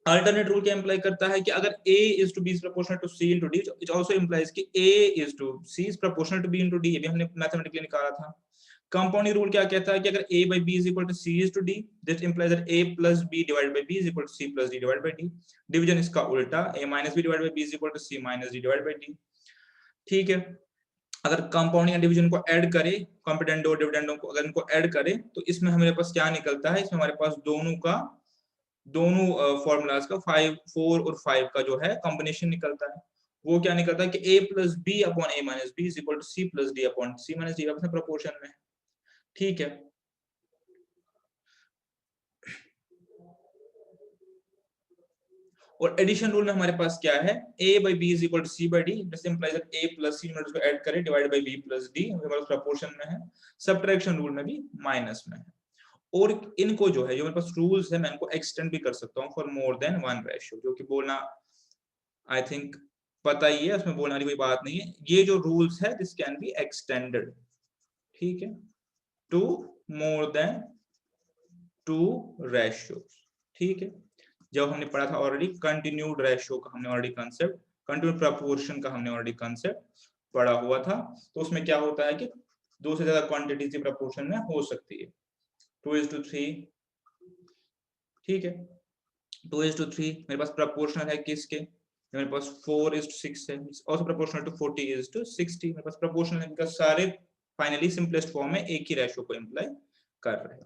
Alternate rule क्या इंप्लाई करता है कि अगर a is to b is proportional to c into d, it also implies कि a is to c is proportional to b into d। ये भी हमने मैथमेटिकली निकाला था। कंपाउंडिंग रूल क्या कहता है कि अगर a by b is equal to c is to d, this implies that a plus b divided by b is equal to c plus d divided by d। Division इसका उल्टा, a minus b divided by b is equal to c minus d divided by d, ठीक है। अगर कंपाउंडिंग एंड डिवीजन को ऐड करें, कॉम्पिटेंडो डिविडेंडो को अगर इनको ऐड करें तो इसमें हमारे पास क्या निकलता है, इसमें हमारे पास दोनों फॉर्मूलाज का 4 और 5 का जो है कॉम्बिनेशन निकलता है। वो क्या निकलता है कि a plus b upon a minus b is equal to c plus d upon c minus d, अपने प्रोपोर्शन में, ठीक है। और एडिशन रूल में हमारे पास क्या है, a by b is equal to c by d, this implies that a plus c उसको ऐड करें divide by b plus d, हमारे पास प्रोपोर्शन में है। सब्ट्रैक्शन रूल में भी माइनस में है। और इनको जो है, जो मेरे पास रूल्स है, मैं इनको एक्सटेंड भी कर सकता हूं for more than one ratio, जो कि बोलना आई थिंक पता ही है, उसमें बोलने वाली कोई बात नहीं है। ये जो रूल्स है दिस कैन बी एक्सटेंडेड, ठीक है, to more than two ratios, ठीक है। जब हमने पढ़ा था ऑलरेडी कंटिन्यूड रेशियो का, हमने ऑलरेडी कंसेप्ट, कंटिन्यूड प्रोपोर्शन का हमने ऑलरेडी कंसेप्ट पढ़ा हुआ था। तो उसमें क्या होता है कि दो से ज्यादा क्वांटिटीज की प्रोपोर्शन में हो सकती है, 2:3, ठीक है। 2:3 मेरे पास प्रोपोर्शनल है किसके, मेरे पास 4:6 है, ऑल्सो प्रोपोर्शनल टू 40:60। मेरे पास प्रोपोर्शनल है बिकॉज़ सारे फाइनली सिंपलेस्ट फॉर्म में एक ही रेशियो को इंप्लाई कर रहे हैं,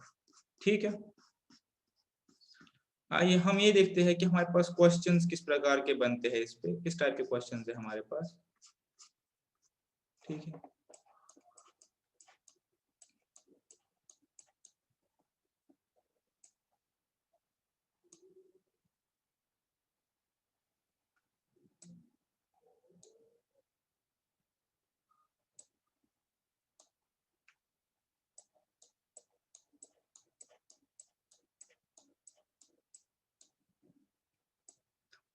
ठीक है। आइए हम ये देखते हैं कि हमारे पास क्वेश्चंस किस प्रकार के बनते हैं, इस पे किस टाइप के क्वेश्चंस है हमारे पास, ठीक है।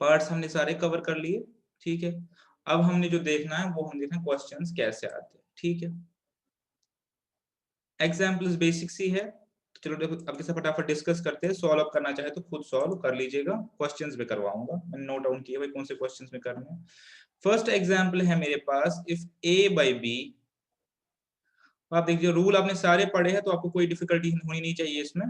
पार्ट्स हमने सारे कवर कर लिए, ठीक है। अब हमने जो देखना है वो हम देखना है क्वेश्चंस कैसे आते हैं, ठीक है। एग्जाम्पल्स बेसिक सी है, चलो देखो अब कैसे फटाफट डिस्कस करते हैं। सॉल्व अप करना चाहे तो खुद सॉल्व कर लीजिएगा, क्वेश्चंस में करवाऊंगा, मैंने नोट डाउन किया भाई कौन से क्वेश्चंस में करने हैं। फर्स्ट एग्जाम्पल है मेरे पास, इफ a by b, आप देखिए रूल आपने सारे पढ़े हैं तो आपको कोई डिफिकल्टी होनी नहीं चाहिए इसमें,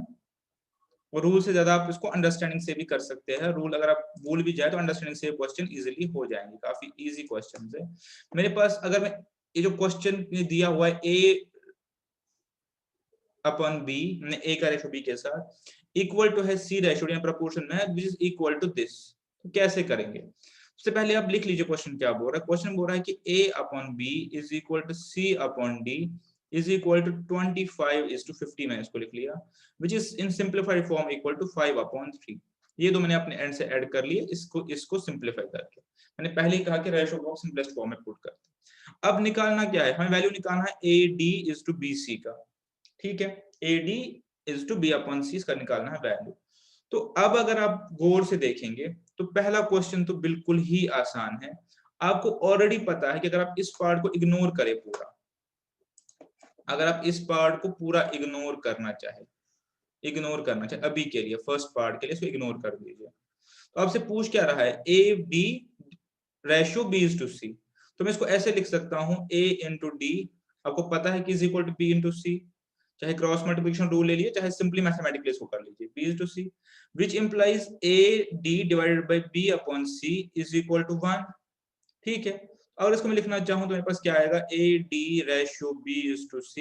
और रूल से ज्यादा आप इसको अंडरस्टैंडिंग से भी कर सकते हैं। रूल अगर आप भूल भी जाए तो अंडरस्टैंडिंग से क्वेश्चन इजीली हो जाएंगे, काफी इजी क्वेश्चन है मेरे पास। अगर मैं ये जो क्वेश्चन दिया हुआ है a अपॉन b, मैंने a का रेशो b के साथ इक्वल टू है c रेशो या प्रोपोर्शन में है which is equal to this, तो कैसे करेंगे। सबसे पहले आप लिख लीजिए क्वेश्चन क्या बोल रहा है। क्वेश्चन बोल रहा है कि a upon b is equal to c upon d is equal to 25:50 मैंने इसको लिख लिया, which is in simplified form equal to 5/3। ये दो मैंने अपने एंड से ऐड कर लिए, इसको सिंप्लीफाई करके मैंने पहले ही कहा कि रेशियो को सिंपलेस्ट फॉर्म में पुट करते। अब निकालना क्या है, हमें वैल्यू निकालना है AD इज टू BC का, ठीक है, AD इज टू B/C इसका निकालना है वैल्यू। तो अब अगर आप गौर से देखेंगे तो पहला क्वेश्चन तो बिल्कुल ही आसान है, आपको ऑलरेडी पता है कि अगर आप इस पार्ट को इग्नोर करें पूरा, अगर आप इस पार्ट को पूरा इग्नोर करना चाहे अभी के लिए, फर्स्ट पार्ट के लिए इसको इग्नोर कर दीजिए, तो आपसे पूछ क्या रहा है, AD ratio B is to C, तो मैं इसको ऐसे लिख सकता हूं A इंटू D, आपको पता है कि is equal to B into C, चाहे क्रॉस मल्टीप्लिकेशन रूल ले लीजिए, चाहे सिंपली मैथमेटिकली इसको कर लीजिए, B is to C, which implies AD divided by B/C is equal to 1, ठीक है। और इसको मैं लिखना चाहूं तो मेरे पास क्या आएगा, AD ratio B is to C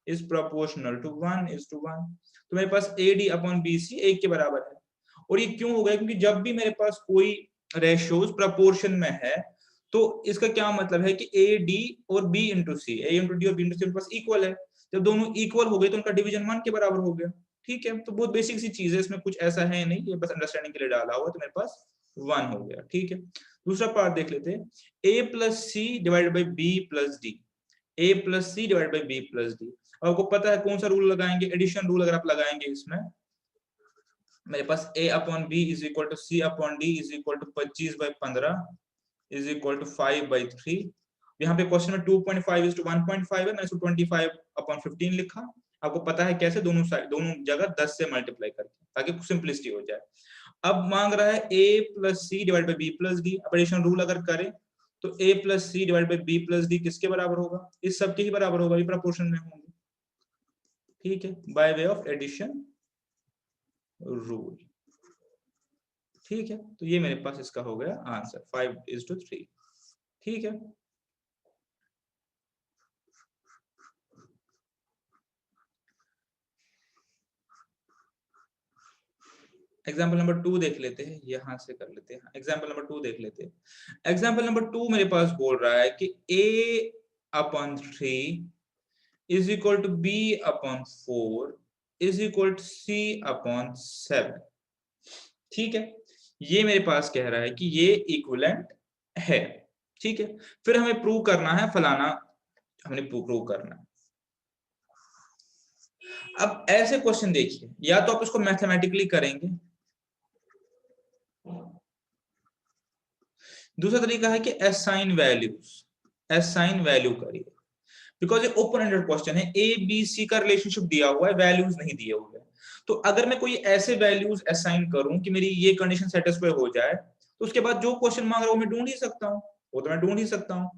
is proportional to 1:1, तो मेरे पास AD/BC 1 के बराबर है। और ये क्यों हो गया, क्योंकि जब भी मेरे पास कोई रेशियोज प्रोपोर्शन में है तो इसका क्या मतलब है कि AD और B into C, A into D और B इंटू C मेरे पास इक्वल है, जब दोनों इक्वल हो गए तो उनका डिवीजन 1 के बराबर हो गया, ठीक है। तो बहुत बेसिक सी चीज है, इसमें कुछ ऐसा है नहीं, ये बस अंडरस्टैंडिंग के लिए डाला हुआ, तो मेरे पास 1 हो गया, ठीक है। दूसरा पार्ट देख लेते हैं, A plus C divided by B plus D, A plus C divided by B plus D, आपको पता है कौन सा रूल लगाएंगे, एडिशन रूल अगर आप लगाएंगे इसमें, मेरे पास A/B is equal to C/D is equal to 25/15 is equal to 5/3। यहाँ पे क्वेश्चन में 2.5 इज टू 1.5 है, मैंने इसको 25/15 लिखा, आपको पता है कैसे, दोनों साइड दोनों जगह 10 से मल्टीप्लाई करके, ताकि सिंपलिसिटी हो जाए। अब मांग रहा है A plus C divide by B plus D, addition rule अगर करें तो A plus C divide by B plus D किसके बराबर होगा, इस सब के ही बराबर होगा, ये प्रोपोर्शन में होंगे, ठीक है, by way of addition rule, ठीक है। तो ये मेरे पास इसका हो गया आंसर 5:3, ठीक है। एग्जाम्पल नंबर 2 देख लेते हैं, यहां से कर लेते हैं, एग्जाम्पल नंबर 2 देख लेते हैं। एग्जाम्पल नंबर 2 मेरे पास बोल रहा है कि A/3 is equal to B/4 is equal to C/7, ठीक है। ये मेरे पास कह रहा है कि ये इक्विवेलेंट है, ठीक है। फिर हमें प्रूव करना है फलाना, हमने प्रूव करना है। अब ऐसे क्वेश्चन देखिए, या तो आप इसको मैथमेटिकली करेंगे, दूसरा तरीका है कि असाइन वैल्यू करिए, बिकॉज ये ओपन एंडेड क्वेश्चन है, A B C का रिलेशनशिप दिया हुआ है, वैल्यूज नहीं दिए हुए, तो अगर मैं कोई ऐसे वैल्यूज असाइन करूं कि मेरी ये कंडीशन सेटिस्फाई हो जाए, तो उसके बाद जो क्वेश्चन मांग रहा हूं मैं ढूंढ ही सकता हूं, वो तो मैं ढूंढ ही सकता हूं।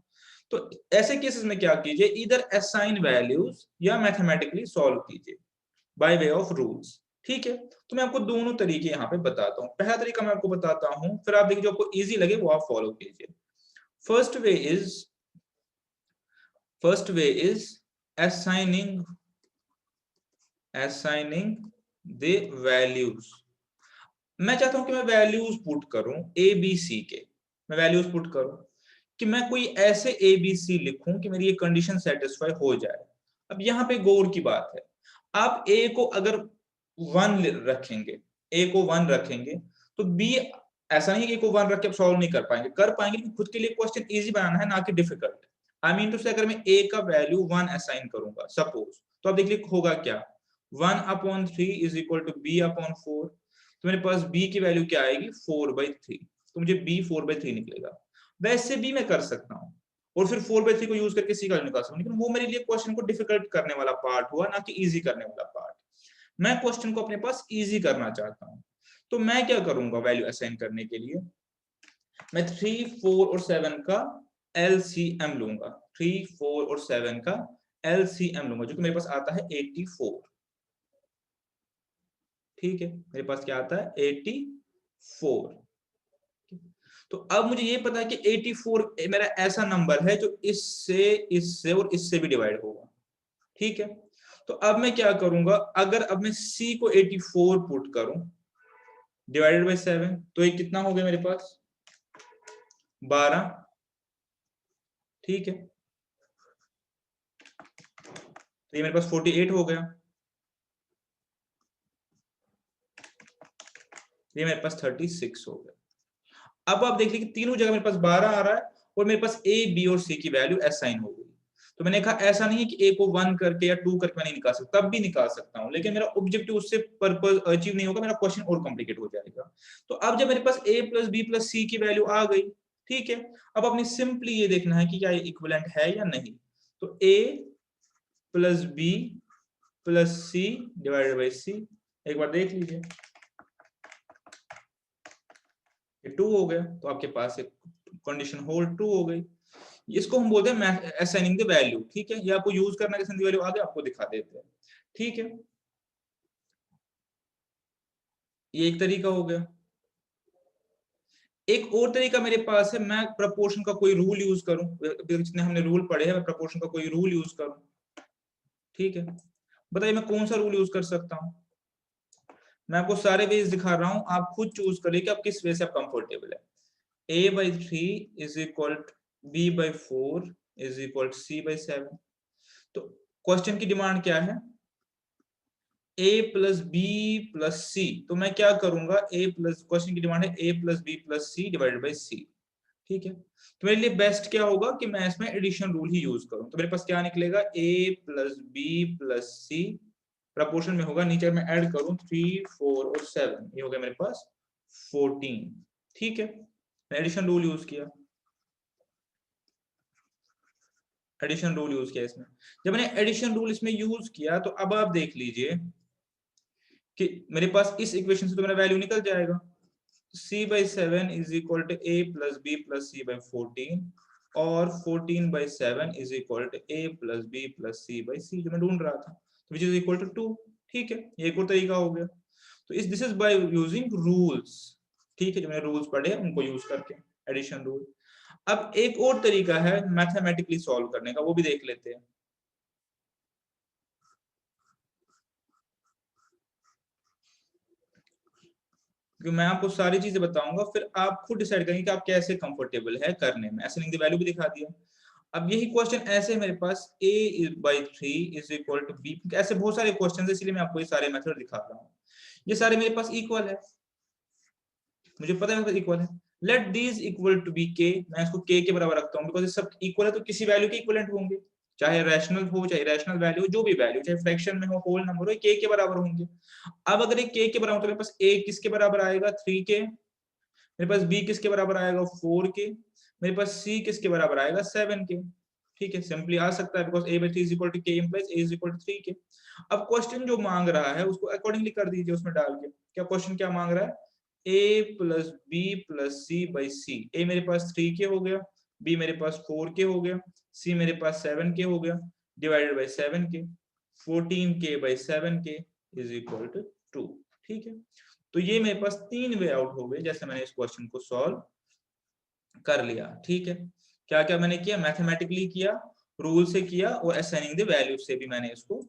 तो ऐसे केसेस में क्या कीजिए, इधर असाइन वैल्यूज या मैथमेटिकली सॉल्व कीजिए बाय वे ऑफ रूल्स, ठीक है। तो मैं आपको दोनों तरीके यहाँ पे बताता हूँ, पहला तरीका मैं आपको बताता हूँ, फिर आप देखिए जो आपको इजी लगे वो आप फॉलो कीजिए। First way is assigning the values। मैं चाहता हूं कि मैं वैल्यूज पुट करूं ABC के, मैं वैल्यूज पुट करूं कि मैं कोई ऐसे ABC लिखूं कि मेरी ये कंडीशन सेटिस्फाई हो जाए। अब यहाँ पे गौर की बात है, आप A को अगर 1 रखेंगे, A को 1 रखेंगे तो B ऐसा नहीं कि A को 1 रख के सॉल्व नहीं कर पाएंगे, लेकिन खुद के लिए क्वेश्चन इजी बनाना है, ना कि डिफिकल्ट। आई मीन टू से अगर मैं A का वैल्यू 1 असाइन करूंगा सपोज, तो आप देखिए होगा क्या, 1/3 इज इक्वल टू B/4, तो मेरे पास B की वैल्यू क्या आएगी 4/3, तो मुझे B 4/3 निकलेगा। वैसे भी मैं कर सकता हूँ और फिर 4/3 को यूज करके C का निकाल सकता हूँ, लेकिन वो मेरे लिए क्वेश्चन को डिफिकल्ट करने वाला पार्ट हुआ, ना कि इजी करने वाला पार्ट। मैं क्वेश्चन को अपने पास इजी करना चाहता हूँ, तो मैं क्या करूंगा, वैल्यू असाइन करने के लिए मैं 3, 4 और 7 का LCM लूंगा, 3, 4 और 7 का LCM लूंगा, जो कि मेरे पास आता है 84, ठीक है। मेरे पास क्या आता है 84। तो अब मुझे ये पता है कि 84 मेरा ऐसा नंबर है जो इससे और इससे भी डिवाइड होगा, ठीक है। तो अब मैं क्या करूंगा, अगर अब मैं C को 84 पुट करूं डिवाइडेड बाय 7, तो ये कितना हो गया मेरे पास 12, ठीक है। तो ये मेरे पास 48 हो गया, ये मेरे पास 36 हो गया। अब आप देख लीजिए तीनों जगह मेरे पास 12 आ रहा है और मेरे पास ए, बी और सी की वैल्यू असाइन हो गई। तो मैंने कहा ऐसा नहीं है कि ए को 1 करके या 2 करके मैं नहीं निकाल सकता, तब भी निकाल सकता हूं, लेकिन मेरा ऑब्जेक्टिव उससे पर्पस अचीव नहीं होगा, मेरा क्वेश्चन और कॉम्प्लिकेट हो जाएगा। तो अब जब मेरे पास ए प्लस बी प्लस सी की वैल्यू आ गई, ठीक है, अब अपनी सिंपली ये देखना है कि क्या ये इक्विवेलेंट है या नहीं। तो A plus B plus C divided by C, एक बार देख लीजिए, ये 2 हो गया, तो आपके पास एक कंडीशन होल्ड ट्रू हो गई। इसको हम बोलते हैं असाइनिंग द वैल्यू, ठीक है, ये आपको यूज करना है, वैल्यू आगे आपको दिखा देते हैं, ठीक है। ये एक तरीका हो गया। एक और तरीका मेरे पास है, मैं प्रपोर्शन का कोई रूल यूज करूं, जितने हमने रूल पढ़े हैं, मैं प्रपोर्शन का कोई रूल यूज करूं, ठीक है। बताइए मैं कौन सा रूल यूज कर सकता हूं। मैं आपको सारे वेज दिखा रहा हूं, आप खुद चूज करिए कि आप किस वे से आप कंफर्टेबल है। a/3 is equal b/4 is equal c/7। तो क्वेश्चन की डिमांड क्या है, a plus B plus C, तो मैं क्या करूंगा, a प्लस, क्वेश्चन की डिमांड है a plus B plus C divided by C, ठीक है। तो मेरे लिए बेस्ट क्या होगा कि मैं इसमें एडिशन रूल ही यूज करूं। तो मेरे पास क्या निकलेगा, a plus B plus c proportion में होगा, नीचे मैं ऐड करूं 3, 4 और 7, ये हो गया मेरे पास 14, ठीक है। मैं एडिशन रूल यूज किया, एडिशन रूल यूज किया इसमें। जब मैंने एडिशन रूल इसमें यूज किया तो अब आप देख लीजिए कि मेरे पास इस इक्वेशन से तो मेरा वैल्यू निकल जाएगा, c/7 is equal to a plus B plus C by 14 और 14/7 is equal to a plus B plus C by C, जो मैं ढूंढ रहा था, विच इज इक्वल टू 2, ठीक है। ये एक और तरीका हो गया। तो this is by using rules, ठीक है, जो मैंने रूल्स पढ़े हैं उनको यूज करके, एडिशन रूल। अब एक और तरीका है मैथमेटिकली सॉल्व करने का, वो भी देख लेते हैं। क्योंकि मैं आपको सारी चीजें बताऊंगा, फिर आप खुद डिसाइड करेंगे कि आप कैसे कंफर्टेबल है करने में। ऐसे नहीं, वैल्यू भी दिखा दिया। अब यही क्वेश्चन ऐसे मेरे पास a/3 is equal to b, ऐसे बहुत सारे क्वेश्चन है, इसलिए मैं आपको ये सारे मेथड दिखा रहा हूँ। ये सारे मेरे पास इक्वल है, मुझे पता है इक्वल है। Let these equal to be k, मैं इसको के बराबर रखता हूँ, बिकॉज सब इक्वल है तो किसी वैल्यू के इक्वलेंट होंगे, चाहे रैशनल हो चाहे रैशनल वैल्यू, जो भी वैल्यू, चाहे फ्रैक्शन में हो होल नंबर हो, के बराबर होंगे। अब अगर एक के बराबर, तो मेरे पास a किसके बराबर आएगा, 3 के, मेरे पास b किसके बराबर आएगा, 4 के, मेरे पास c किसके बराबर आएगा, 7 के, ठीक है। सिंपली आ सकता है, because a/3 is equal to k implies a is equal to 3 k. अब क्वेश्चन जो मांग रहा है उसको अकॉर्डिंगली कर दीजिए उसमें डाल के। क्या क्वेश्चन क्या मांग रहा है, a plus B plus C by c. a मेरे पास 3 के हो गया, b मेरे पास 4 के हो गया, c मेरे पास 7 के हो गया, डिवाइडेड बाई 7 के, 14 के बाई 7 के इज इक्वल टू 2, ठीक है। तो ये मेरे पास 3 वे आउट हो गए, जैसे मैंने इस क्वेश्चन को सॉल्व कर लिया, ठीक है। क्या क्या मैंने किया, मैथमेटिकली किया, रूल से किया, और असाइनिंग द वैल्यू से भी मैंने इसको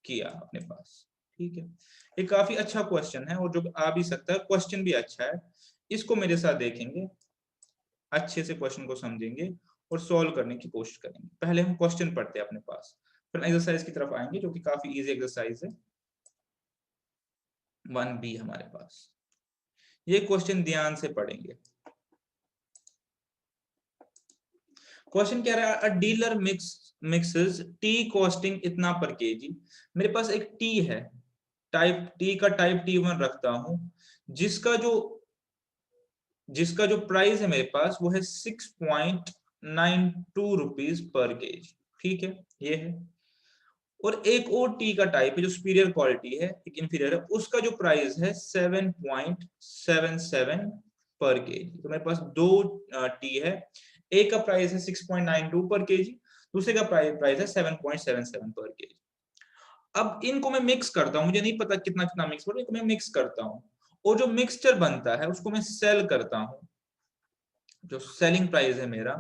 किया अपने पास, ठीक है। ये काफी अच्छा क्वेश्चन है और जो आ भी सकता है, क्वेश्चन भी अच्छा है। इसको मेरे साथ देखेंगे, अच्छे से क्वेश्चन को समझेंगे और सॉल्व करने की कोशिश करेंगे। पहले हम क्वेश्चन पढ़ते हैं अपने पास, फिर एक्सरसाइज की तरफ आएंगे, जो कि काफी इजी एक्सरसाइज है। 1b हमारे पास, ये क्वेश्चन ध्यान से पढ़ेंगे। क्वेश्चन क्या रहा है, अ डीलर मिक्सेस टी कॉस्टिंग इतना पर केजी। मेरे पास एक टी है, टाइप टी का टाइप T1 रखता हूं, जिसका जो प्राइस है मेरे पास वो है 6.92 रुपीज पर केजी, ठीक है, ये है। और एक और टी का टाइप है जो सुपीरियर क्वालिटी है, एक इंफीरियर है, उसका जो प्राइस है 7.77 पर केजी। तो मेरे पास दो टी है, एक का प्राइस है 6.92 पर केजी, दूसरे का प्राइस है 7.77 पर केजी। अब इनको मैं मिक्स करता हूं, मुझे नहीं पता कितना कितना मिक्स पड़ता है, इनको मैं मिक्स करता हूं, और जो मिक्सचर बनता है उसको मैं सेल करता हूं। जो सेलिंग प्राइस है मेरा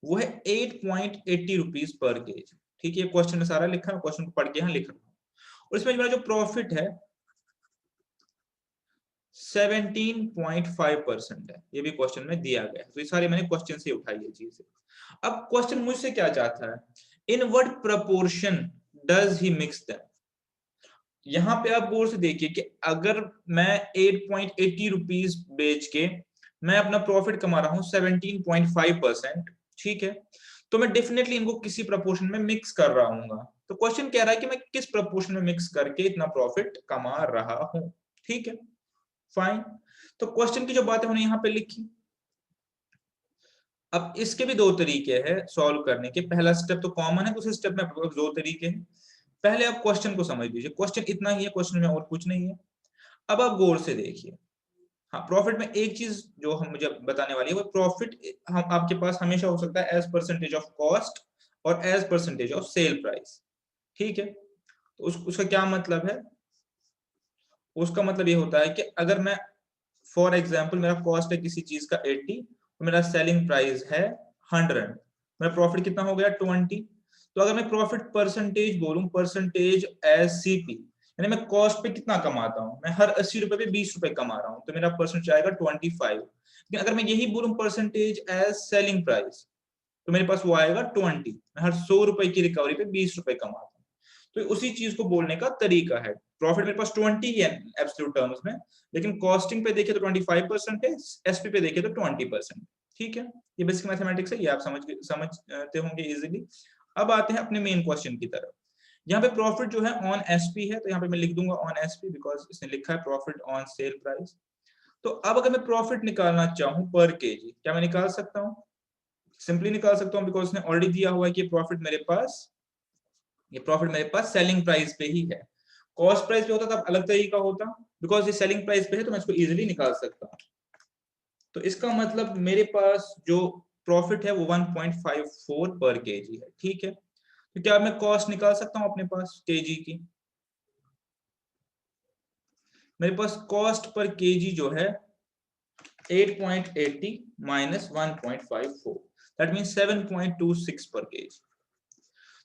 वो है 8.80 रुपीज पर केजी, ठीक है। क्वेश्चन में सारा लिखा है, क्वेश्चन को पढ़ के यहाँ लिख रहा हूँ। और इसमें मेरा जो प्रॉफिट है 17.5% है, ये भी क्वेश्चन में दिया गया है। तो ये सारे मैंने क्वेश्चन से उठाई है चीजें। अब क्वेश्चन मुझसे क्या चाहता है, in what proportion does he mix them? यहाँ पे आप गौर से देखिए कि अगर मैं 8.80 रुपीज बेच के मैं अपना प्रॉफिट कमा रहा हूं 17.5%, ठीक है, तो मैं डेफिनेटली इनको किसी प्रपोर्शन में मिक्स कर रहा हूँ। तो क्वेश्चन कह रहा है कि मैं किस प्रपोर्शन में मिक्स करके इतना प्रॉफिट कमा रहा हूं, ठीक है, फाइन। तो क्वेश्चन की जो बात है उन्हें यहाँ पे लिखी। अब इसके भी दो तरीके हैं सॉल्व करने के। पहला स्टेप तो कॉमन है, दूसरे स्टेप में दो तरीके हैं। पहले आप क्वेश्चन को समझ लीजिए, क्वेश्चन इतना ही है, क्वेश्चन में और कुछ नहीं है। अब आप गौर से देखिए, हाँ, प्रॉफिट में एक चीज जो हम मुझे बताने वाली है वो प्रॉफिट हम आपके पास हमेशा हो सकता है एज परसेंटेज ऑफ कॉस्ट और as percentage of sale price, ठीक है। तो उसका क्या मतलब है? उसका मतलब ये होता है कि अगर मैं फॉर एग्जाम्पल मेरा कॉस्ट है किसी चीज का 80 और मेरा सेलिंग प्राइस है 100, मेरा प्रॉफिट कितना हो गया 20। तो अगर मैं प्रॉफिट परसेंटेज बोलूं, परसेंटेज एज सीपी, यानी मैं कॉस्ट पे कितना कमाता हूं, मैं हर 80 रुपए पे 20 रुपए कमा रहा हूं, तो मेरा परसेंटेज आएगा 25। लेकिन अगर मैं यही बोलूं परसेंटेज एज सेलिंग प्राइस, तो मेरे पास वो आएगा 20। मैं हर 100 रुपए की रिकवरी पे 20 रुपए कमाता हूँ। तो उसी चीज को बोलने का तरीका है। प्रॉफिट मेरे पास 20 है एब्सोल्यूट टर्म्स में, लेकिन कॉस्टिंग पे देखे तो 25% है, एसपी पे देखे तो 20%, ठीक है। ये बेसिक मैथमेटिक्स है, ये आप समझते होंगे इजीली। अब आते हैं अपने मेन क्वेश्चन की तरफ। यहाँ पे प्रॉफिट जो है ऑन एसपी है, तो यहाँ पे मैं लिख दूंगा ऑन एसपी बिकॉज इसने लिखा है प्रॉफिट ऑन सेल प्राइस। तो अब अगर मैं प्रॉफिट निकालना चाहूं पर केजी, क्या मैं निकाल सकता हूं? सिंपली निकाल सकता हूं, बिकॉज उसने ऑलरेडी दिया हुआ है कि ये प्रॉफिट मेरे पास सेलिंग प्राइस पे ही है। कॉस्ट प्राइस पे होता तब अलग तरीका होता, बिकॉज ये सेलिंग प्राइस पे है तो मैं इसको इजीली निकाल सकता हूं। तो इसका मतलब मेरे पास जो प्रॉफिट है वो 1.54 पर केजी है, ठीक है। तो क्या मैं कॉस्ट निकाल सकता हूं अपने पास केजी की? मेरे पास कॉस्ट पर केजी जो है 8.80 माइनस 1.54, दैट मींस 7.26 पर केजी।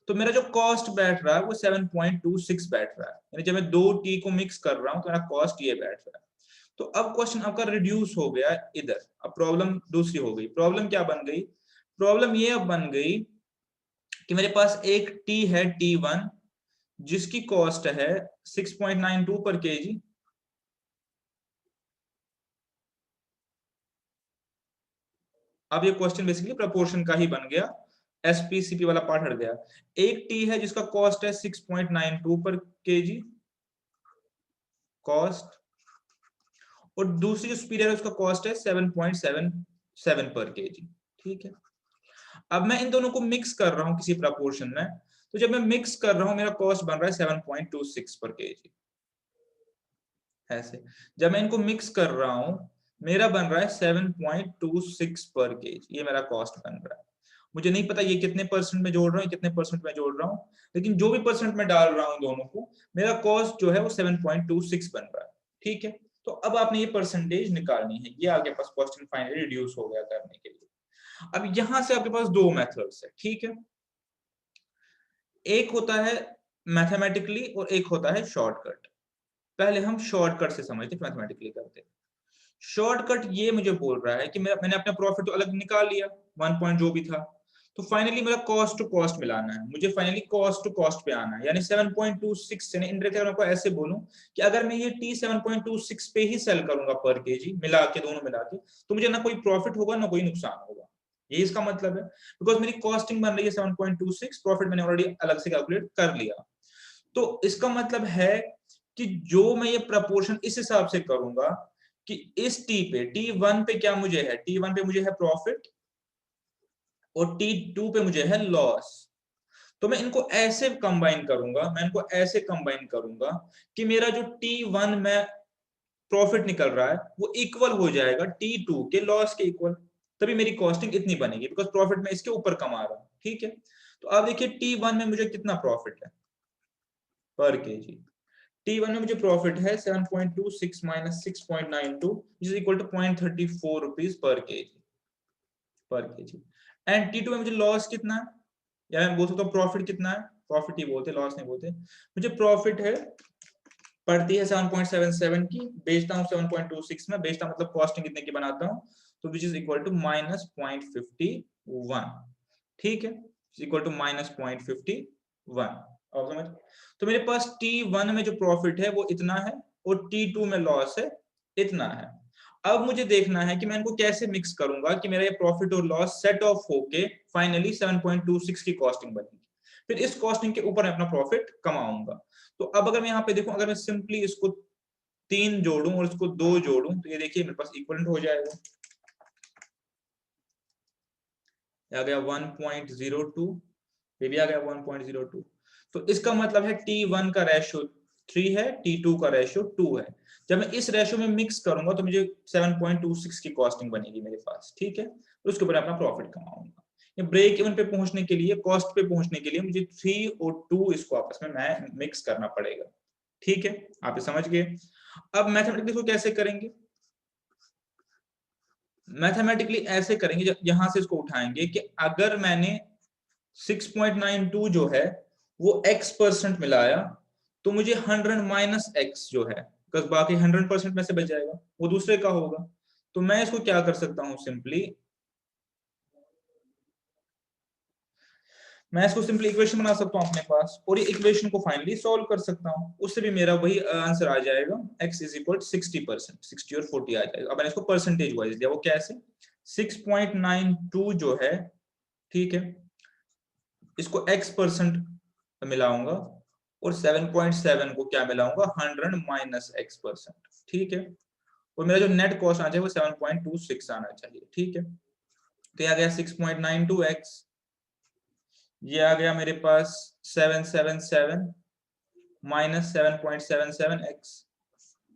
तो मेरा जो कॉस्ट बैठ रहा है वो 7.26 बैठ रहा है, यानी जब मैं दो टी को मिक्स कर रहा हूं तो मेरा कॉस्ट ये बैठ रहा है। तो अब क्वेश्चन आपका रिड्यूस हो गया इधर। अब प्रॉब्लम दूसरी हो गई। प्रॉब्लम क्या बन गई? प्रॉब्लम ये अब बन गई कि मेरे पास एक टी है T1 जिसकी कॉस्ट है 6.92 पर केजी। अब ये क्वेश्चन बेसिकली प्रोपोर्शन का ही बन गया, एसपीसीपी वाला पार्ट हट गया। एक टी है जिसका कॉस्ट है 6.92 पर केजी कॉस्ट, और दूसरी जो सुपीरियर है उसका कॉस्ट है 7.77 पर केजी, ठीक है। अब मैं इन दोनों को मिक्स कर रहा हूं किसी प्रपोर्शन में, तो जब मैं मिक्स कर रहा हूं मेरा कॉस्ट बन रहा है 7.26 पर केजी, ऐसे। जब मैं इनको मिक्स कर रहा हूं मेरा बन रहा है 7.26 पर केजी, ये मेरा कॉस्ट बन रहा है। मुझे नहीं पता ये कितने परसेंट में जोड़ रहा हूँ, कितने परसेंट में जोड़ रहा हूँ, लेकिन जो भी परसेंट में डाल रहा हूँ दोनों को, मेरा कॉस्ट जो है वो 7.26 बन रहा है, ठीक है। तो अब आपने ये परसेंटेज निकालनी है। ये आपके पास क्वेश्चन फाइनली रिड्यूस हो गया करने के लिए। अब यहां से आपके पास दो मेथड्स है, ठीक है। एक होता है मैथमेटिकली और एक होता है शॉर्टकट। पहले हम शॉर्टकट से समझते, मैथमेटिकली करते। शॉर्टकट ये मुझे बोल रहा है कि मैंने अपना प्रॉफिट तो अलग निकाल लिया 1 पॉइंट जो भी था, तो फाइनली मेरा कॉस्ट टू कॉस्ट मिलाना है। मुझे फाइनली कॉस्ट टू कॉस्ट पे आना है, यानी 7.26, यानी इनडायरेक्टली अगर मैं आपको ऐसे बोलूं कि अगर मैं ये टी 7.26 पे ही सेल करूंगा पर केजी मिला के, दोनों मिला के, तो मुझे ना कोई प्रॉफिट होगा ना कोई नुकसान होगा। यही इसका मतलब है, बिकॉज मेरी कॉस्टिंग बन रही है 7.26, प्रॉफिट मैंने ऑलरेडी अलग से कैलकुलेट कर लिया। तो इसका मतलब है कि जो मैं ये प्रपोर्शन इस हिसाब से करूंगा कि इस T1 पे क्या मुझे है, T1 पे मुझे है प्रॉफिट और T2 पे मुझे है लॉस। तो मैं इनको ऐसे कंबाइन करूंगा, कि मेरा जो T1 में प्रॉफिट निकल रहा है वो इक्वल हो जाएगा T2 के लॉस के इक्वल। तभी मेरी कॉस्टिंग इतनी बनेगी, बिकॉज प्रॉफिट मैं इसके ऊपर कमा रहा हूं, ठीक है। तो आप देखिए T1 में मुझे कितना प्रॉफिट है पर केजी। T1 में मुझे प्रॉफिट है 7.26 minus 6.92 is equal to 0.34 rupees per kg. And T2 में मुझे लॉस कितना है, या मैं बोल सकता हूँ प्रॉफिट कितना है, प्रॉफिट ही बोलते, लॉस नहीं बोलते। मुझे प्रॉफिट है पड़ती है 7.77 की, बेचता हूँ 7.26 में, बेचता मतलब कॉस्टिंग कितने की बनाता हूँ, तो which is equal to minus 0.51, ठीक है, इक्वल टू माइनस 0.51। आप समझ। तो मेरे पास T1 में जो प्रॉफिट है वो इतना है और T2 में लॉस है इतना है। अब मुझे देखना है कि मैं इनको कैसे मिक्स करूंगा कि मेरा ये प्रॉफिट और लॉस सेट ऑफ होके फाइनली 7.26 की कॉस्टिंग बनेगी। फिर इस कॉस्टिंग के ऊपर मैं अपना प्रॉफिट कमाऊंगा। तो अब अगर मैं यहाँ पे देखूं, अगर मैं सिंपली इसको 3 जोड़ूं और इसको 2 जोड़ूं तो ये देखिए मेरे पास इक्विवेलेंट हो जाएगा। आ गया 1.02, ये भी आ गया 1.02। तो इसका मतलब है T1 का रेशियो 3 है, T2 का रेशियो 2 है। जब मैं इस रेशियो में मिक्स करूंगा तो मुझे 7.26 की कॉस्टिंग बनेगी मेरे पास, ठीक है। तो उसके ऊपर अपना प्रॉफिट कमाऊंगा। ये ब्रेक इवन पे पहुंचने के लिए, कॉस्ट पे पहुंचने के लिए मुझे 3 और 2 इसको आपस में मैं मिक्स करना पड़ेगा, ठीक है। आप ये समझ गए। अब मैथमेटिकली इसको कैसे करेंगे? मैथमेटिकली ऐसे करेंगे, यहां से इसको उठाएंगे कि अगर मैंने 6.92 जो है वो x% मिलाया तो मुझे 100 माइनस x जो है, बिकॉज बाकी 100% में से बच जाएगा, वो दूसरे का होगा। तो मैं इसको क्या कर सकता हूं, सिंपली मैं इसको सिंपली इक्वेशन बना सकता हूं अपने पास और ये इक्वेशन को फाइनली सॉल्व कर सकता हूं। उससे भी मेरा वही आंसर आ जाएगा, x इज इक्वल 60%, 60 और 40 आ जाएगा। अब मैंने इसको परसेंटेज वाइज दिया, वो कैसे? 6.92 जो है, ठीक है, इसको x% मिलाऊंगा और 7.7 को क्या मिलाऊंगा, 100 माइनस x%, ठीक है। और मेरा जो नेट कॉस्ट आ जाए वो 7.26 आना चाहिए, ठीक है। तो ये आ गया 6.92x, ये आ गया मेरे पास 777 माइनस 7.77x,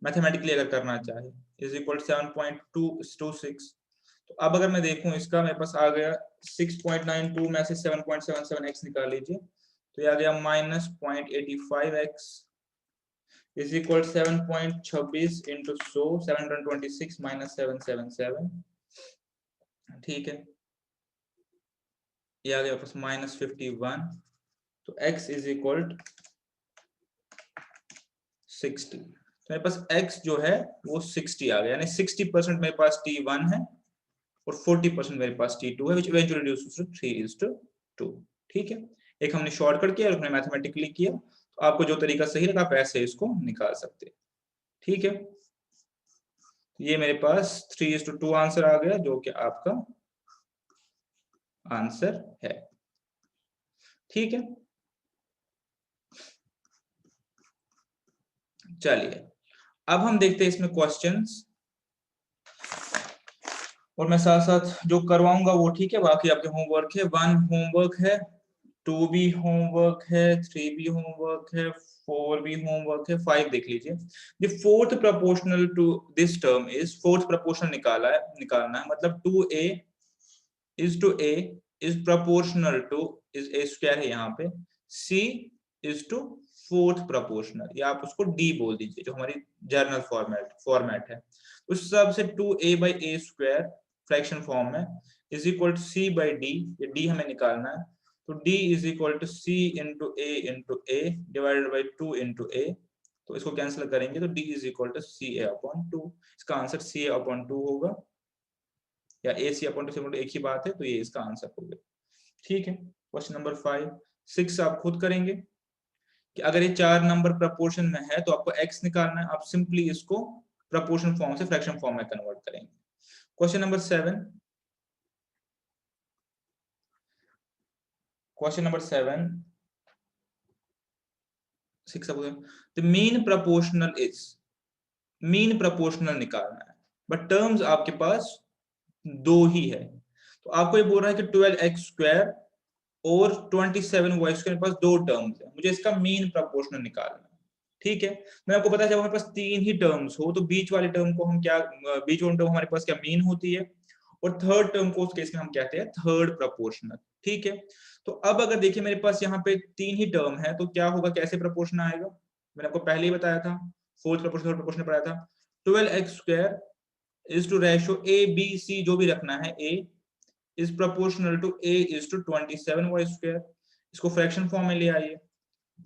मैथमेटिकली अगर करना चाहे, इज इक्वल 7.226। तो अब अगर मैं देखूं इसका, मेरे पास आ गया 6.92 में से 7.77x निकाल लीजिए, तो ये आ गया minus 0.85x is equal 7.26 into 100, 726 minus 777, ठीक है। ये आ गया पास माइनस 51। तो x इज इक्वल 60। तो मेरे पास x जो है वो 60 आ गया, यानी 60% मेरे पास T1 है और 40% मेरे पास T2 है, which eventually reduces to 3:2, ठीक है। एक हमने शॉर्टकट किया और हमने मैथमेटिकली किया। तो आपको जो तरीका सही लगा आप ऐसे इसको निकाल सकते हैं, ठीक है। ये मेरे पास 3:2 आंसर आ गया, जो कि आपका आंसर है, ठीक है। चलिए अब हम देखते हैं इसमें क्वेश्चंस, और मैं साथ साथ जो करवाऊंगा वो, ठीक है। बाकी आपके होमवर्क है, 1 होमवर्क है, 2 भी होमवर्क है, 3 भी होमवर्क है, 4 भी होमवर्क है, 5 देख लीजिए। The fourth proportional to this term is, fourth proportional निकालना है, मतलब 2a is to a is proportional to, is a square है यहाँ पे, c is to fourth proportional, या आप उसको d बोल दीजिए जो हमारी जर्नल फॉर्मेट है। उस हिसाब से 2a by a square fraction form में is equal to c by d, ये d हमें निकालना है। तो d is equal to c into a divided by 2 into a। तो इसको कैंसिल करेंगे तो d is equal to c a upon 2। इसका आंसर सी a अपॉन 2 होगा, या ए सी अपॉन 2 एक ही बात है, तो ये इसका आंसर होगा, ठीक है। क्वेश्चन नंबर 5, 6 आप खुद करेंगे कि अगर ये 4 नंबर प्रपोर्शन में है तो आपको x निकालना है। आप सिंपली इसको प्रपोर्शन फॉर्म से फ्रैक्शन फॉर्म में कन्वर्ट करेंगे। Question number 7, question number 7, 6 the mean proportional is, mean proportional निकालना है, बट टर्म्स आपके पास 2 ही है। तो आपको ये बोल रहा है कि 12x स्क्वायर और 27y स्क्वायर, पास 2 टर्म्स है, मुझे इसका मीन प्रपोर्शनल निकालना है, ठीक है। मैं आपको पता है जब हमारे पास 3 ही टर्म्स हो तो बीच वाले टर्म को हम क्या, बीच वाली टर्म हमारे पास क्या मीन होती है, और थर्ड टर्म को उस केस में हम कहते हैं थर्ड प्रपोर्शनल, ठीक है। तो अब अगर देखिए मेरे पास यहाँ पे 3 ही टर्म है तो क्या होगा, कैसे प्रपोर्शन आएगा, मैंने आपको पहले ही बताया था, फोर्थ प्रपोर्शनल थर्ड प्रपोर्शनल पढ़ाया था। 12x square is to ratio a b c, जो भी रखना है a is proportional to a is to 27y square। इसको फ्रैक्शन फॉर्म में ले आइए,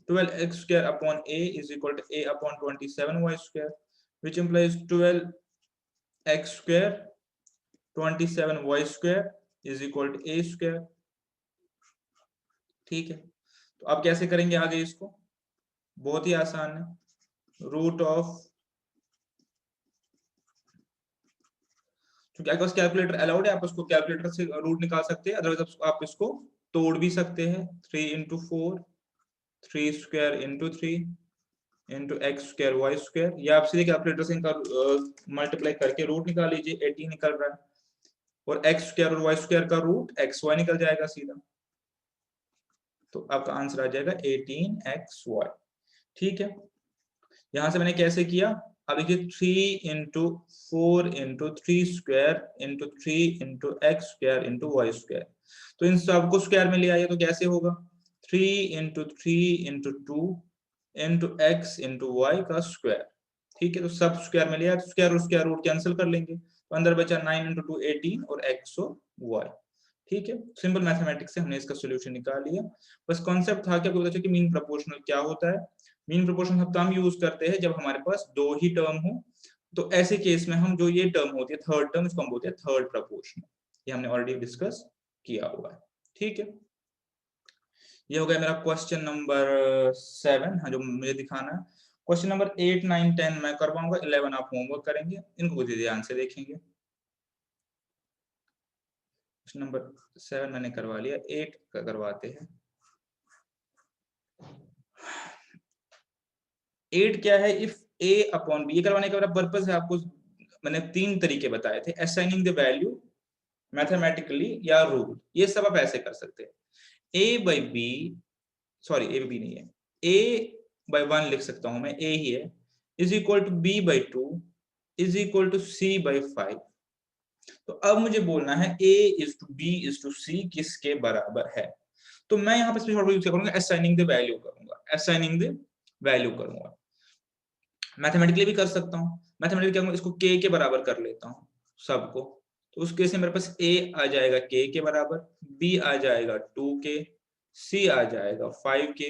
12x square upon a is equal to a upon 27y square, which implies 12x square 27y square is equal to a square, ठीक है। तो आप कैसे करेंगे आगे इसको? बहुत ही आसान है, रूट ऑफ, क्योंकि आपके पास कैलकुलेटर अलाउड है, आप उसको कैलकुलेटर से रूट निकाल सकते हैं, अदरवाइज आप इसको तोड़ भी सकते हैं। 3 into 4, 3 square into 3 into x square y square, या आप सीधे कैलकुलेटर से इनका मल्टीप्लाई करके रूट निकाल लीजिए, 18 निकल रहा है, और एक्स स्क्वायर और वाई स्क्वायर का रूट एक्स वाई निकल जाएगा सीधा, तो आपका आंसर आ जाएगा 18xy। ठीक है, यहां से मैंने कैसे किया, अब देखिए 3 into 4 into 3 square into 3 into x square into y square, तो इन सबको स्क्वायर में ले आइए, तो कैसे होगा, 3 into 3 into 2 into x into y का स्क्वायर। ठीक है, तो सब स्क्वायर में ले आया, तो स्क्वायर और स्क्वायर रूट कैंसिल कर लेंगे, तो अंदर बचा 9 इंटू 2 18 और एक्स और वाई। ठीक है, सिंपल मैथमेटिक्स से हमने इसका सोल्यूशन निकाल लिया। बस कॉन्सेप्ट था कि आपको पता चला कि मीन प्रोपोर्शनल क्या होता है। मीन प्रोपोर्शन हम तब यूज करते हैं जब हमारे पास दो ही टर्म हो, तो ऐसे केस में हम जो ये टर्म होती है थर्ड टर्म, इसको हम बोलते हैं थर्ड प्रोपोर्शनल, ये हमने ऑलरेडी डिस्कस किया हुआ है। ठीक है, ये हो गया मेरा क्वेश्चन नंबर 7, हाँ जो मुझे दिखाना है। क्वेश्चन नंबर 8, 9, 10 मैं करवाऊंगा, 11 आप होमवर्क करेंगे, इनको ध्यान से देखेंगे। क्वेश्चन नंबर 7 मैंने करवा लिया, 8 का करवाते हैं। 8 क्या है, इफ a अपॉन b, ये करवाने का मेरा पर्पस है, आपको मैंने 3 तरीके बताए थे, असाइनिंग द वैल्यू, मैथमेटिकली या रूल, ये सब आप ऐसे कर सकते हैं। a by b, sorry a by b नहीं है, a बाई 1 लिख सकता हूं मैं, a ही है, is equal to b by 2 is equal to c by 5। तो अब मुझे बोलना है a is to b is to c किसके बराबर है, तो मैं यहाँ पे यूज करूंगा, असाइनिंग द वैल्यू करूंगा, असाइनिंग द वैल्यू करूंगा। मैथमेटिकली भी कर सकता हूँ, मैथमेटिकली क्या, इसको k के बराबर कर लेता हूँ सबको, तो उस केस में मेरे पास a आ जाएगा k के बराबर, b आ जाएगा 2k, c आ जाएगा 5k।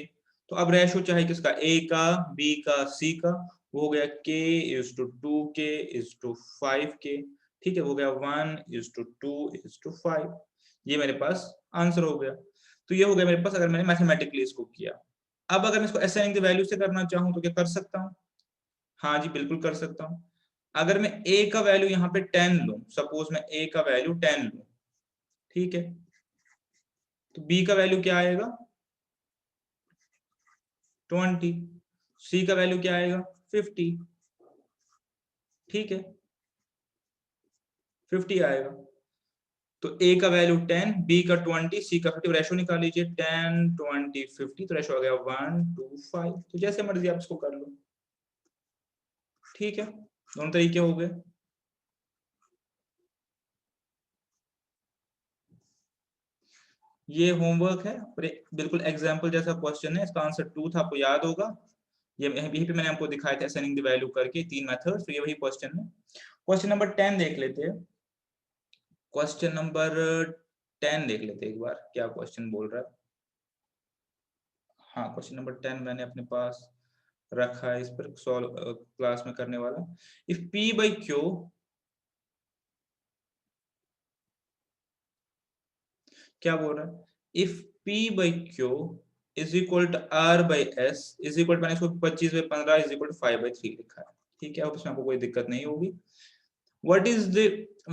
तो अब रेशो चाहे किसका, a का, b का, c का, वो हो गया k is to 2k is to 5k। ठीक है, हो गया 1 इज टू 2 इज टू 5, ये मेरे पास आंसर हो गया। तो ये हो गया मेरे पास, अगर मैंने मैथमेटिकली इसको किया। अब अगर मैं इसको असाइनिंग द वैल्यू से करना चाहूँ तो क्या कर सकता हूँ, हाँ जी बिल्कुल कर सकता हूं। अगर मैं a का वैल्यू यहाँ पे 10 लूं, सपोज मैं a का वैल्यू 10 लूं, ठीक है, तो b का वैल्यू क्या आएगा 20, c का वैल्यू क्या आएगा 50, ठीक है 50 आएगा। तो a का वैल्यू 10, b का 20, c का 50, रेशो निकाल लीजिए 10 20 50, तो रेशो आ गया 1 to 5। तो जैसे मर्जी आप इसको कर लो, ठीक है, दोनों तरीके हो गए। ये होमवर्क है और बिल्कुल एग्जाम्पल जैसा क्वेश्चन है, इसका आंसर 2 था, आपको याद होगा, ये यहीं पे मैंने आपको दिखाया था असाइनिंग द वैल्यू करके 3 मेथड्स, तो ये वही क्वेश्चन है। क्वेश्चन नंबर 10 देख लेते हैं, क्वेश्चन नंबर 10 देख लेते हैं एक बार, क्या क्वेश्चन बोल रहा है। हाँ, क्वेश्चन नंबर 10 मैंने अपने पास रखा है, इस पर सॉल्व क्लास में करने वाला। इफ p बाई क्यू, क्या बोल रहा है, if p by q is equal to r by s is equal, मैंने इसको 25 by 15 is equal to 5 by 3 लिखा है, ठीक है, अब इसमें आपको कोई दिक्कत नहीं होगी। What is the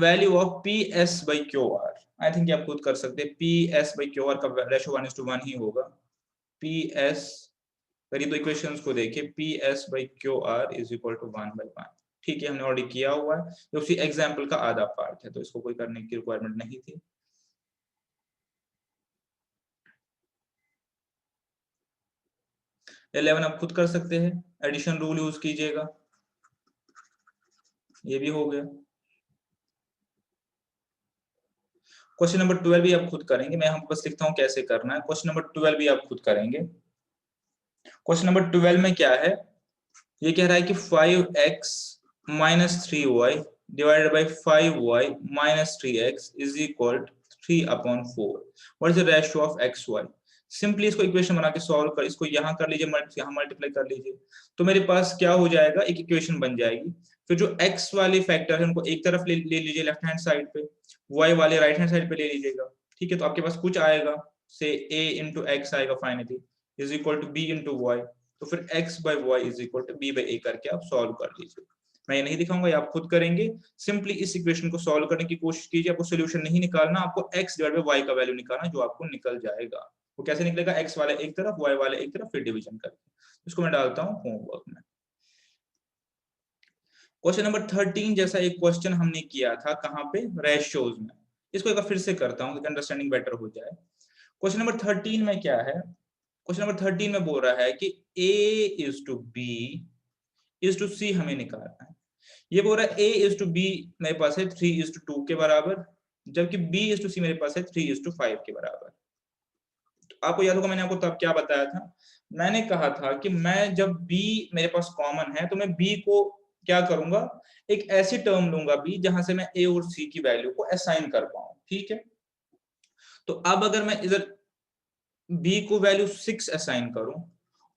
value of PS by QR? I think आप खुद कर सकते हैं, PS by QR का रेशो 1:1 ही होगा। PS, अगर ये दो इक्वेशंस को देखिए, PS by QR is equal to 1/1। ठीक है, हमने ऑलरेडी किया हुआ है, ये उसी एग्जाम्पल का आधा पार्ट है, तो इसको कोई करने की रिक्वायरमेंट नहीं थी। इलेवन आप खुद कर सकते हैं, एडिशन रूल यूज कीजिएगा, ये भी हो गया। क्वेश्चन नंबर 12 भी आप खुद करेंगे, मैं यहाँ बस लिखता हूँ कैसे करना है। क्वेश्चन नंबर 12 भी आप खुद करेंगे। क्वेश्चन नंबर 12 में क्या है, ये कह रहा है कि 5x minus 3y divided by 5y minus 3x is equal 3/4। What is the ratio of x y. Simply इसको इक्वेशन बना के सॉल्व कर, इसको यहाँ कर लीजिए, यहाँ मल्टीप्लाई कर लीजिए, तो मेरे पास क्या हो जाएगा, एक इक्वेशन बन जाएगी। फिर जो x वाले फैक्टर है उनको एक तरफ ले लीजिए लेफ्ट हैंड साइड पे, y वाले राइट हैंड साइड पे ले लीजिएगा, ठीक है, तो आपके पास कुछ आएगा, से a इंटू एक्स आएगा finally, is equal to B into Y, तो फिर x by Y is equal to B by A करके आप सॉल्व कर लीजिए। मैं ये नहीं दिखाऊंगा, ये आप खुद करेंगे। सिंपली इस इक्वेशन को सॉल्व करने की कोशिश कीजिए। आपको सोल्यूशन नहीं निकालना, आपको x डिवाइड बाई y का वैल्यू निकालना, जो आपको निकल जाएगा। वो कैसे निकलेगा? x वाले एक तरफ, y वाले एक तरफ, फिर डिवीजन करके। इसको मैं डालता हूँ होमवर्क में। क्वेश्चन नंबर 13 जैसा एक क्वेश्चन हमने किया था, कहाँ पे? रेशियोज में। इसको एक बार फिर से करता हूँ, अंडरस्टैंडिंग बेटर हो जाए। क्वेश्चन नंबर 13 में क्या है? क्वेश्चन नंबर 13 में बोल रहा है कि a is to b is to c हमें निकालना है। ये बोल रहा है a इज टू b मेरे पास है 3 इज टू 2 के बराबर, जबकि b इज टू c मेरे पास है 3 इज टू 5 के बराबर। तो आपको याद होगा मैंने आपको तब क्या बताया था? मैंने कहा था कि मैं जब b मेरे पास कॉमन है तो मैं b को क्या करूंगा, एक ऐसी टर्म लूंगा b जहां से मैं a और c की वैल्यू को असाइन कर पाऊं। ठीक है, तो अब अगर मैं इधर b को वैल्यू 6 असाइन करूं,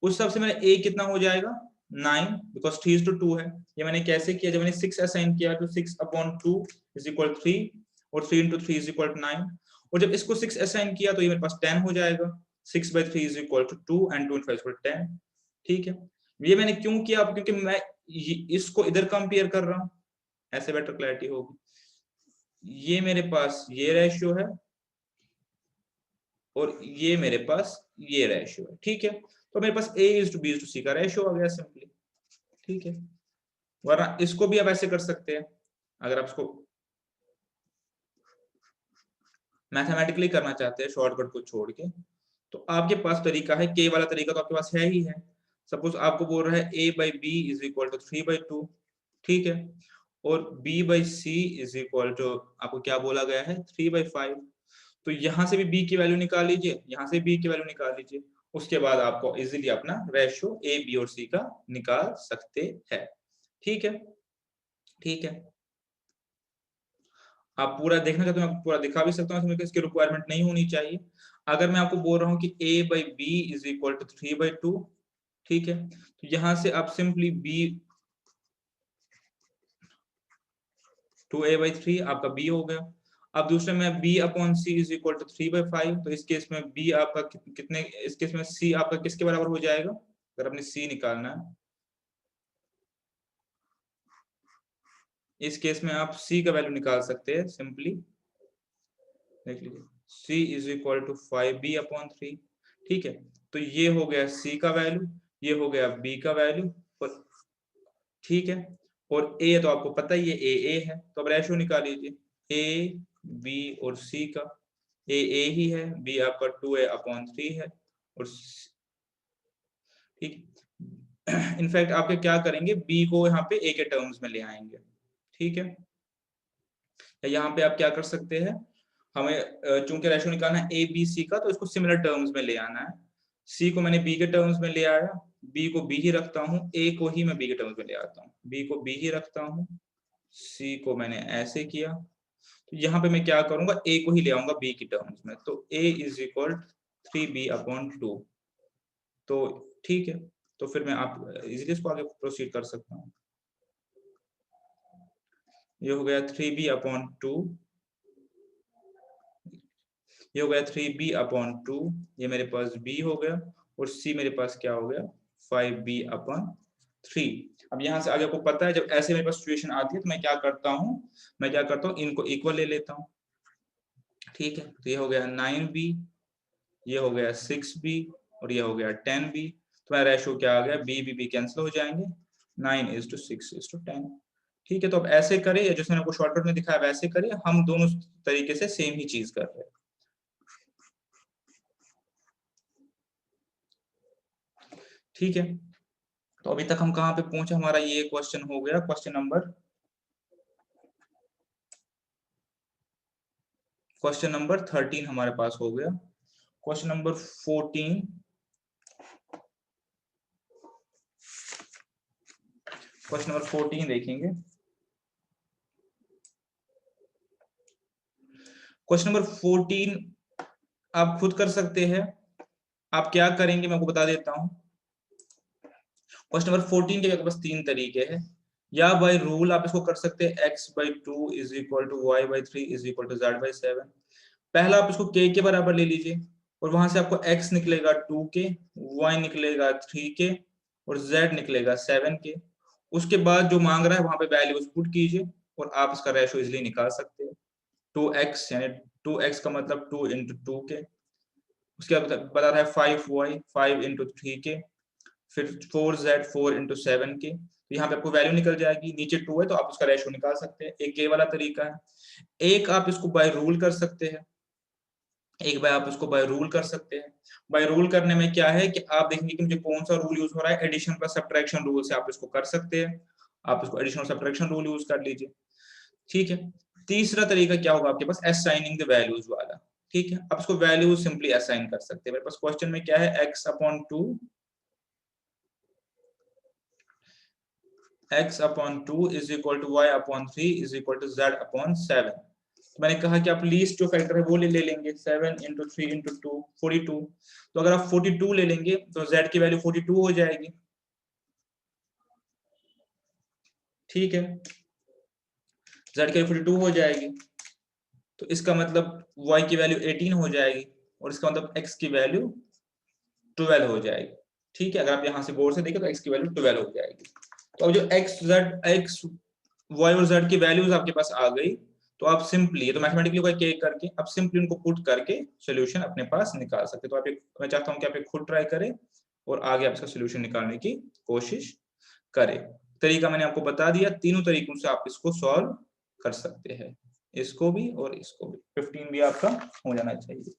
उस हिसाब से मेरा a कितना हो जाएगा? 9, बिकॉज 3:2 है। ये मैंने कैसे किया? जब मैंने 6 असाइन किया तो 6/2 इज इक्वल 3, और 3 into 3 इज इक्वल 9। और जब इसको 6 असाइन किया तो ये मेरे पास 10 हो जाएगा। 6/3 is equal to 2 and 2 into 5 equal 10। ठीक है, ये मैंने क्यों किया? क्योंकि मैं इसको इधर कंपेयर कर रहा हूं, ऐसे बेटर क्लैरिटी होगी। ये मेरे पास ये रेशियो है और ये मेरे पास ये रेशियो है। ठीक है, तो मेरे पास a is to b is to c का रेशियो आ गया सिंपली। ठीक है, वरना इसको भी आप ऐसे कर सकते हैं। अगर आप इसको मैथमेटिकली करना चाहते हैं शॉर्टकट को छोड़ के, तो आपके पास तरीका है, k वाला तरीका तो आपके पास है ही है। सपोज आपको बोल रहा है a by b is equal to 3/2। ठीक है, और b by c is equal to आपको क्या बोला गया है? 3/5। तो यहां से भी b की वैल्यू निकाल लीजिए, यहां से b की वैल्यू निकाल लीजिए। उसके बाद आपको इजीली अपना रेशियो a b और c का निकाल सकते हैं। ठीक है, ठीक है, आप पूरा देखना चाहते हो मैं पूरा दिखा भी सकता हूँ, इसकी रिक्वायरमेंट नहीं होनी चाहिए। अगर मैं आपको बोल रहा हूँ कि a by b is equal to 3/2, ठीक है, तो यहां से आप सिंपली b 2a/3 आपका b हो गया। अब दूसरे में b upon c is equal to 3/5, तो इस केस में b आपका कितने, इस केस में c आपका किसके बराबर हो जाएगा? अगर अपने c निकालना है, इस केस में आप c का वैल्यू निकाल सकते हैं सिंपली। देख लीजिए, c is equal to 5b/3। ठीक है, तो ये हो गया c का वैल्यू, ये हो गया b का वैल्यू। और ठीक है, और a तो आपको पता ही है a है, तो अब रेशियो निकाल लीजिए a b और c का। a ही है, b आपका 2a/3 है, और ठीक, इनफैक्ट आपके क्या करेंगे, b को यहाँ पे a के टर्म्स में ले आएंगे। ठीक है, यहाँ पे आप क्या कर सकते हैं, हमें चूंकि रेशियो निकालना है a b c का, तो इसको सिमिलर टर्म्स में ले आना है। c को मैंने b के टर्म्स में ले आया, b को b ही रखता हूँ, a को ही मैं b के टर्म्स में ले आता हूँ, b को b ही रखता हूँ, c को मैंने ऐसे किया। तो यहाँ पे मैं क्या करूंगा, a को ही ले आऊंगा b की टर्म्स में, तो a इज इक्वल 3b/2। तो ठीक है, तो फिर मैं आप इजीली इसको आगे प्रोसीड कर सकता हूँ। ये हो गया 3b/2, ये हो गया 3b/2, ये मेरे पास b हो गया, और c मेरे पास क्या हो गया? 5b/3। अब यहाँ से आगे आपको पता है, जब ऐसे मेरे पास सिचुएशन आती है तो मैं क्या करता हूँ, इनको इक्वल ले लेता हूँ। ठीक है, तो ये हो गया 9b, ये हो गया 6b, और ये हो गया 10b। तो मेरा रेशियो क्या आ गया? b कैंसिल हो जाएंगे, 9:6:10। ठीक है, तो अब ऐसे करें, या जैसे मैंने आपको शॉर्टकट में दिखाया वैसे करें, हम दोनों तरीके से सेम ही चीज कर रहे हैं। ठीक है, तो अभी तक हम कहाँ पे पहुंचे? हमारा ये क्वेश्चन हो गया, क्वेश्चन नंबर 13 हमारे पास हो गया। क्वेश्चन नंबर 14, क्वेश्चन नंबर 14 देखेंगे। क्वेश्चन नंबर 14 आप खुद कर सकते हैं। आप क्या करेंगे मैं आपको बता देता हूं। क्वेश्चन नंबर 14 के पास 3 तरीके हैं, या बाय रूल आप इसको कर सकते हैं x/2 is equal to y/3 is equal to z/7। पहला आप इसको k के बराबर ले लीजिए, और वहां से आपको x निकलेगा 2 के, y निकलेगा 3 के और z निकलेगा 7 के। उसके बाद जो मांग रहा है वहां पे वैल्यूज पुट कीजिए और आप इसका रेशो इजिली निकाल सकते हैं। 2x यानी 2x का मतलब 2 इंटू 2 के, उसके बाद बता रहा है 5y 5 इंटू 3 के, फिर 4z 4 इंटू 7 के। तो यहाँ पे आपको वैल्यू निकल जाएगी, नीचे 2 है तो आप उसका रेशो निकाल सकते हैं। एक ये वाला तरीका है। एक आप इसको बाय रूल कर सकते हैं, एक बार आप इसको बाय रूल कर सकते हैं। बाय रूल करने में क्या है कि आप देखेंगे कि मुझे कौन सा रूल यूज हो रहा है, एडिशन प्लस सब्ट्रैक्शन रूल से आप इसको कर सकते हैं। आप इसको एडिशन और सब्ट्रैक्शन रूल यूज कर लीजिए। ठीक है। तीसरा तरीका क्या होगा आपके पास, असाइनिंग द वैल्यूज वाला। ठीक है, आप इसको वैल्यू सिंपली असाइन कर सकते हैं। मेरे पास क्वेश्चन में क्या है, x upon 2 is equal to y upon 3 is equal to z upon 7। तो मैंने कहा कि आप लीस्ट जो फैक्टर है वो ले लेंगे, 7 इंटू 3 इंटू 2 42। तो अगर आप 42 ले लेंगे तो z की वैल्यू 42 हो जाएगी। ठीक है, z की 42 हो जाएगी, तो इसका मतलब y की वैल्यू 18 हो जाएगी और इसका मतलब x की वैल्यू 12 हो जाएगी। ठीक है, अगर आप यहाँ से बोर्ड से देखें तो x की वैल्यू 12 हो जाएगी। तो अब जो x y और z की वैल्यूज आपके पास आ गई, तो आप सिंपली, ये तो मैथमेटिकली के करके आप सिंपली उनको पुट करके सोल्यूशन अपने पास निकाल सकते। तो आप मैं चाहता हूँ कि आप एक खुद ट्राई करें और आगे आप इसका सोल्यूशन निकालने की कोशिश करें। तरीका मैंने आपको बता दिया, तीनों तरीकों से आप इसको सॉल्व कर सकते हैं, इसको भी और इसको भी। 15 भी आपका हो जाना चाहिए।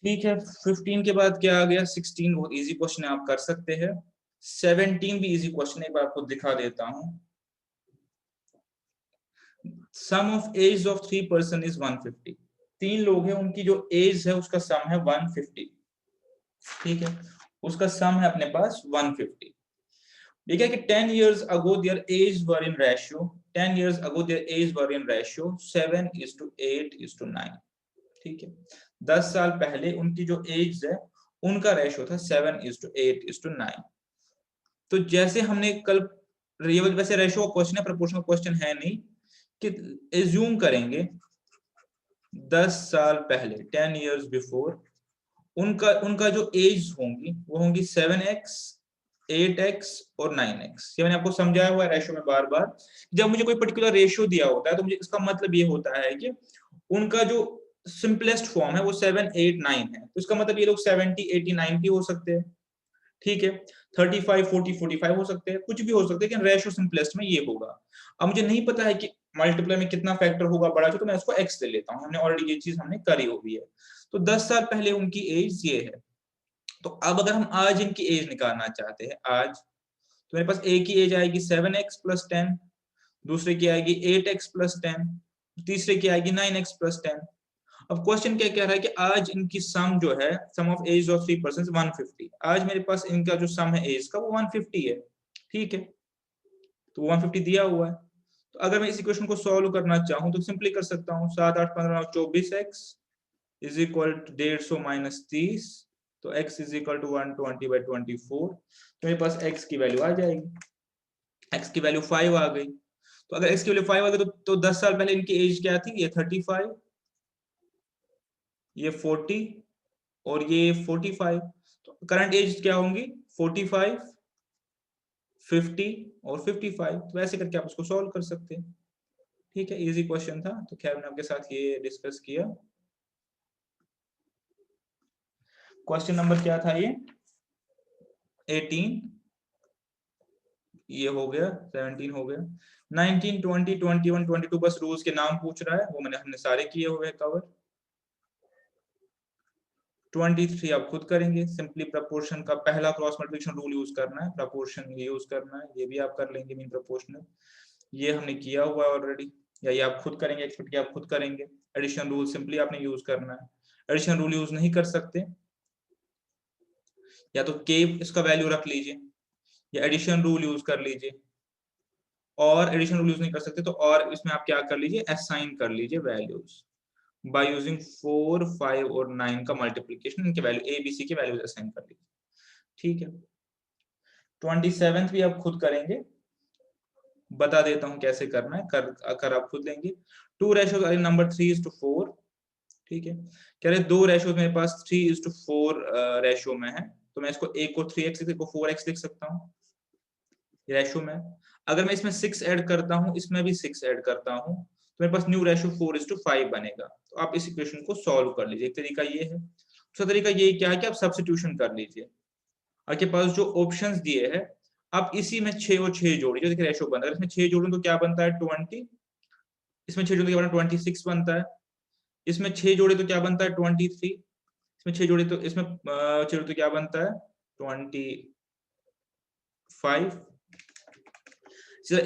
ठीक है, 15 के बाद क्या आ गया, 16 बहुत इजी क्वेश्चन है, आप कर सकते हैं। 17 भी इजी क्वेश्चन है, एक बार आपको दिखा देता हूं। Sum of age of 3 person is 150। 3 लोग हैं, उनकी जो एज है उसका सम है 150। ठीक है, उसका सम है अपने पास 150। ठीक है कि 10 years ago their age were in ratio 10 years ago their age were in ratio 7:8:9। ठीक है, 10 साल पहले उनकी जो एज है उनका रेशियो था 7:8:9। तो जैसे हमने कल, वैसे रेशियो का क्वेश्चन है, प्रोपोर्शनल क्वेश्चन है नहीं, कि एज्यूम करेंगे 10 साल पहले 10 years बिफोर उनका उनका जो एज होंगी वो होंगी 7x 8x और 9x। ये मैंने आपको समझाया हुआ है रेशियो में बार बार। जब मुझे कोई पर्टिकुलर रेशियो दिया होता है तो मुझे इसका मतलब ये होता है कि उनका जो सिंपलेस्ट फॉर्म है वो 7 8 9 है, तो इसका मतलब ये लोग 70 80 90 हो सकते हैं। ठीक है, 35 40 45 हो सकते हैं, कुछ भी हो सकते हैं, लेकिन रेशियो सिंपलेस्ट में ये होगा। अब मुझे नहीं पता है कि मल्टीप्लाई में कितना फैक्टर होगा बड़ा, तो मैं इसको x ले लेता हूँ, हमने ऑलरेडी ये चीज हमने करी हुई है। तो 10 साल पहले उनकी एज ये है। तो अब अगर हम आज इनकी एज निकालना चाहते हैं आज, तो मेरे पास एक की एज आएगी 7x प्लस 10, दूसरे की आएगी 8x प्लस 10, तीसरे की आएगी 9x प्लस 10। अब क्वेश्चन क्या कह रहा है कि आज इनकी सम जो है, सम ऑफ एज ऑफ 3 पर्सन 150। आज मेरे पास इनका जो सम है एज का वो 150 है। ठीक है, तो 150 दिया हुआ है। तो अगर मैं इस इक्वेशन को सॉल्व करना चाहूं तो सिंपली कर सकता हूं, 7 8 15 24x is equal to 150 minus 30। तो x इज इक्वल टू 120/24। तो मेरे पास x की वैल्यू आ जाएगी, x की वैल्यू 5 आ गई। तो अगर x की वैल्यू 5 आ गई तो 10 साल पहले इनकी एज क्या थी, ये 35, ये 40 और ये 45। तो करंट एज क्या होंगी, 45 50 और 55। तो ऐसे करके आप उसको सॉल्व कर सकते हैं। ठीक है, इजी क्वेश्चन था, तो खैर मैंने आपके साथ ये डिस्कस किया। क्वेश्चन नंबर क्या था ये, 18, ये हो गया, 17 हो गया, 19 20 21 22 बस रूल्स के नाम पूछ रहा है, वो हमने सारे किए हुए कवर। 23 आप खुद करेंगे, सिंपली प्रपोर्शन का पहला क्रॉस मल्टीप्लिकेशन रूल यूज करना है, प्रपोर्शन यूज करना है, ये भी आप कर लेंगे मीन प्रपोर्शनल, ये हमने किया हुआ है ऑलरेडी, या ये आप खुद करेंगे, एक्सपेक्ट किया आप खुद करेंगे। एडिशन रूल सिंपली आपने यूज करना है। एडिशन रूल यूज नहीं कर सकते या तो के इसका वैल्यू रख लीजिए या एडिशन रूल यूज कर लीजिए, और एडिशन रूल यूज नहीं कर सकते तो और इसमें आप क्या कर लीजिए, असाइन कर लीजिए वैल्यूज बाय यूजिंग 4 5 और 9 का मल्टीप्लिकेशन, इनके वैल्यू ए बी सी के वैल्यूज असाइन कर लीजिए। ठीक है, 27 भी आप खुद करेंगे, बता देता हूं कैसे करना है, कर आप खुद लेंगे। 2 रेशियो नंबर 3:4। ठीक है, कह रहे दो रेशियो मेरे पास 3:4 रेशियो में है, तो मैं इसको एक को 3x को 4x लिख सकता हूँ रेशियो में। अगर मैं इसमें 6 ऐड करता हूँ, इसमें भी 6 ऐड करता हूँ, तो मेरे पास न्यू रेशियो 4:5 बनेगा। तो आप इस इक्वेशन को सॉल्व कर लीजिए। एक तरीका ये है। दूसरा तरीका ये क्या है कि आप सब्स्टिट्यूशन कर लीजिए। आपके पास जो ऑप्शंस दिए हैं, आप इसी में 6 और 6 जोड़िए, देखिए रेशियो बनता है। इसमें 6 जोड़ूं तो क्या बनता है 20, इसमें 6 जोड़े तो क्या बनता है 26 बनता है, इसमें 6 जोड़े तो क्या बनता है 23, इसमें 6 जोड़े तो इसमें 6 जोड़े तो क्या बनता है 25,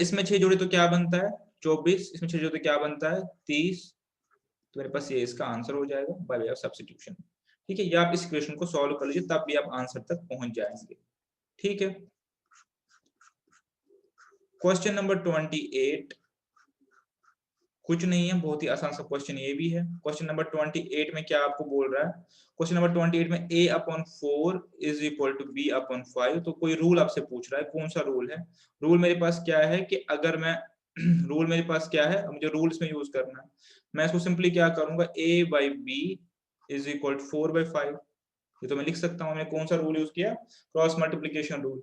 इसमें 6 जोड़े तो क्या बनता है 24, इसमें 6 जोड़े तो क्या बनता है 30। तो मेरे पास ये इसका आंसर हो जाएगा बाय वे ऑफ सब्स्टिट्यूशन। ठीक है, ये आप इस इक्वेशन को सॉल्व कर लीजिए, तब भी आप आंसर तक पहुंच जाएंगे। ठीक है, क्वेश्चन नंबर 28 कुछ नहीं है, बहुत ही आसान सा क्वेश्चन ये भी है। क्वेश्चन नंबर 28 में क्या आपको बोल रहा है, क्वेश्चन नंबर 28 में a/4 is equal to b/5। तो कोई रूल आपसे पूछ रहा है, कौन सा रूल है। रूल मेरे पास क्या है कि अगर मैं रूल मेरे पास क्या है, मुझे रूल इसमें यूज करना है। मैं इसको सिंपली क्या करूंगा, a/b इज इक्वल टू 4/5। ये तो मैं लिख सकता हूँ। मैंने कौन सा रूल यूज किया, क्रॉस मल्टीप्लीकेशन रूल।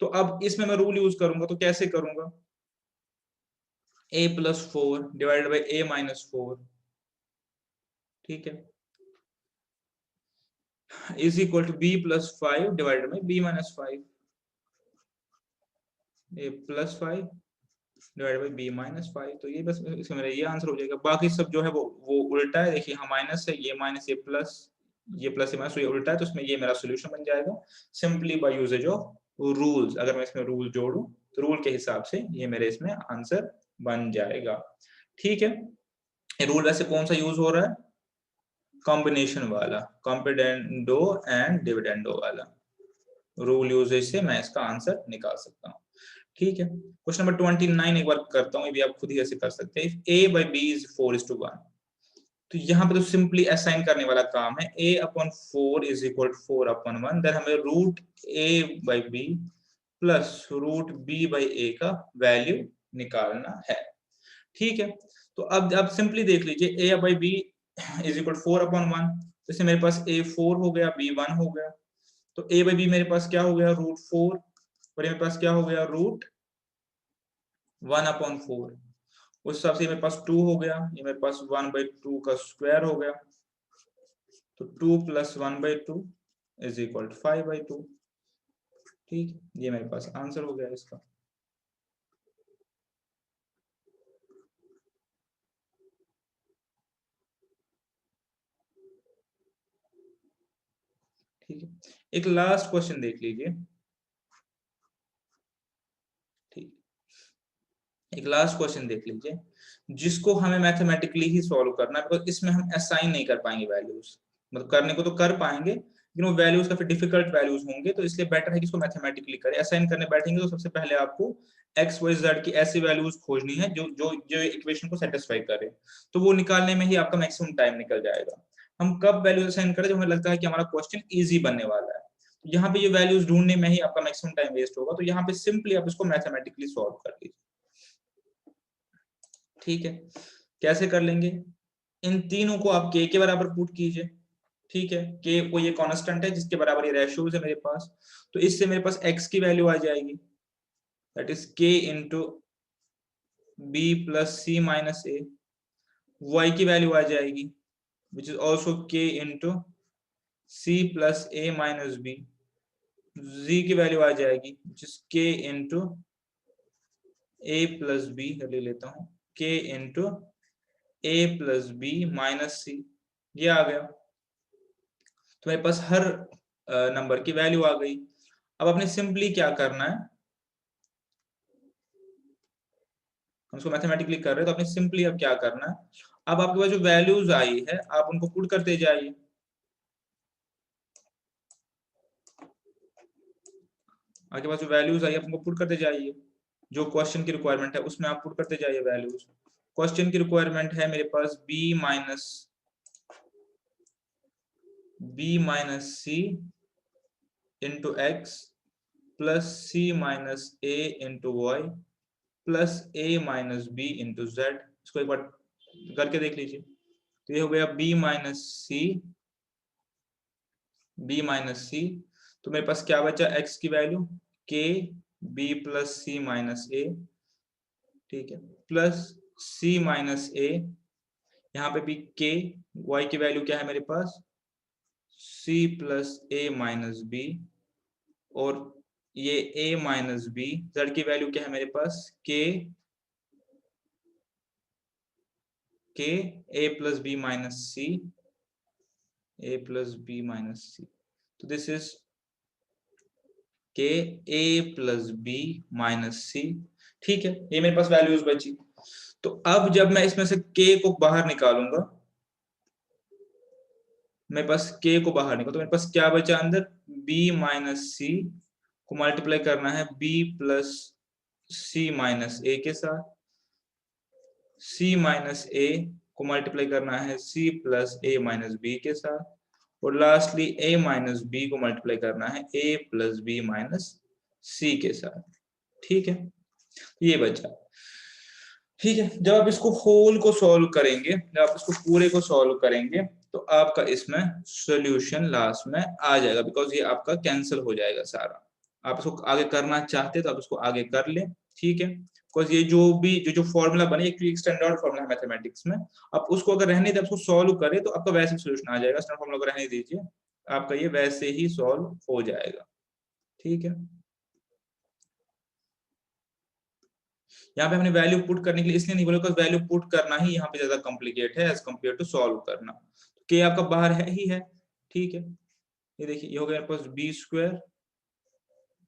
तो अब इसमें मैं रूल यूज करूंगा, तो कैसे करूंगा, a+4 डिवाइडेड बाई a-4, ठीक है, is equal to b+5 divided by b-5, a+5 divided by b-5। तो ये बस इसमें मेरा ये आंसर हो जाएगा। बाकी सब जो है वो उल्टा है। देखिए, हाँ माइनस है, ये माइनस, ये प्लस, ये प्लस, ये माइनस, तो ये उल्टा है। तो इसमें ये मेरा सोल्यूशन बन जाएगा simply by usages of rules. अगर मैं इसमें रूल जोड़ूं तो रूल के हिसाब से ये मेरे इसमें आंसर बन जाएगा। ठीक है, रूल वैसे कौन सा यूज हो रहा है, कॉम्बिनेशन वाला, कॉम्पिडेंडो एंड डिविडेंडो वाला रूल यूजेज से मैं इसका आंसर निकाल सकता हूँ। ठीक है, क्वेश्चन नंबर 29 एक बार करता हूँ, ये भी आप खुद ही ऐसे कर सकते हैं। a/b इज 4:1, तो यहाँ पे तो सिंपली असाइन करने वाला काम है। a/4 is equal to 4/1, then हमें root a/b plus root b/a का वैल्यू निकालना है। ठीक है, तो अब सिंपली देख लीजिए, a/b इज इक्वल 4/1, जैसे मेरे पास a4 हो गया, b1 हो गया। तो a/b मेरे पास क्या हो गया √4, और मेरे पास क्या हो गया √1/4। उस हिसाब से मेरे पास 2 हो गया, ये मेरे पास 1/2 का स्क्वायर हो गया। तो 2 + 1/2 इज इक्वल टू 5/2। ठीक, ये मेरे पास आंसर हो गया इसका। ठीक है, एक लास्ट क्वेश्चन देख लीजिए। ठीक, एक लास्ट क्वेश्चन देख लीजिए, जिसको हमें मैथमेटिकली ही सॉल्व करना है, बिकॉज इसमें हम असाइन नहीं कर पाएंगे वैल्यूज। मतलब करने को तो कर पाएंगे, लेकिन वो वैल्यूज काफी डिफिकल्ट वैल्यूज होंगे, तो इसलिए बेटर है कि इसको मैथमेटिकली करें। असाइन करने बैठेंगे तो सबसे पहले आपको एक्स वाई जेड की ऐसी वैल्यूज खोजनी है जो जो जो इक्वेशन को सेटिस्फाई करे। तो वो निकालने में ही आपका मैक्सिमम टाइम निकल जाएगा। हम कब वैल्यूज असाइन करें, जब हमें लगता है कि हमारा क्वेश्चन ईजी बनने वाला है। तो यहाँ पे ये वैल्यूज ढूंढने में ही आपका मैक्सिमम टाइम वेस्ट होगा। तो यहाँ पे सिंपली आप इसको मैथमेटिकली सॉल्व कर लीजिए। ठीक है, कैसे कर लेंगे, इन तीनों को आप के बराबर पुट कीजिए। ठीक है, के कोई ये कांस्टेंट है जिसके बराबर ये रेशियोज है मेरे पास। तो इससे मेरे पास x की वैल्यू आ जाएगी, that is k into b plus c minus a। y की वैल्यू आ जाएगी which is also k into c plus a minus b। z की वैल्यू आ जाएगी which is k into a plus b, ले लेता हूँ, k into a plus b minus c। ये आ गया, तो मेरे पास हर नंबर की वैल्यू आ गई। अब अपने सिंपली क्या करना है, हम इसको मैथमेटिकली कर रहे हैं, तो अपने सिंपली अब क्या करना है, अब आपके पास जो वैल्यूज आई है आप उनको पुट करते जाइए। आपके पास जो वैल्यूज आई आप उनको पुट करते जाइए, जो क्वेश्चन की रिक्वायरमेंट है उसमें आप पुट करते जाइए वैल्यूज। क्वेश्चन की रिक्वायरमेंट है मेरे पास b-c into x plus c minus a into y plus a minus b into z. इसको एक बार करके देख लीजिए। तो ये हो गया b माइनस सी। तो मेरे पास क्या बचा x की वैल्यू k b प्लस सी माइनस ए, ठीक है, प्लस c माइनस ए, यहाँ पे भी k, y की वैल्यू क्या है मेरे पास c plus A minus B, और ये a माइनस बी, z की वैल्यू क्या है मेरे पास k a plus B minus C, a plus B minus C. तो this is k a plus B minus C, ठीक है, ये मेरे पास वैल्यूज बची। तो अब जब मैं इसमें से k को बाहर निकालूंगा, मेरे पास k को बाहर निकाल, तो मेरे पास क्या बचा अंदर b माइनस सी को मल्टीप्लाई करना है b प्लस सी माइनस ए के साथ, c माइनस ए को मल्टीप्लाई करना है c plus A minus B के साथ, और लास्टली a माइनस बी को मल्टीप्लाई करना है a प्लस बी माइनस सी के साथ, ठीक है, ये बचा। ठीक है, जब आप इसको होल को सॉल्व करेंगे, जब आप इसको पूरे को सॉल्व करेंगे, तो आपका इसमें सॉल्यूशन लास्ट में आ जाएगा, बिकॉज ये आपका कैंसिल हो जाएगा सारा। आप इसको आगे करना चाहते तो आप इसको आगे कर लें, ठीक है, बिकॉज ये जो भी जो फॉर्मूला बने, एक स्टैंडर्ड फॉर्मूला है मैथमेटिक्स में, आप उसको अगर रहने दें, उसको सॉल्व करें तो आपका वैसे सोल्यूशन आ जाएगा। स्टैंडर्ड फॉर्मूला को रहने दीजिए, आपका ये वैसे ही सॉल्व हो जाएगा, ठीक है। यहाँ पे हमने वैल्यू पुट करने के लिए इसलिए नहीं बोला, बिकॉज वैल्यू पुट करना ही यहाँ पे ज्यादा कॉम्प्लिकेट है एज कम्पेयर टू सॉल्व करना। के आपका बाहर है ही है, ठीक है, ये देखिए ये हो गया मेरे पास बी स्क्वायर,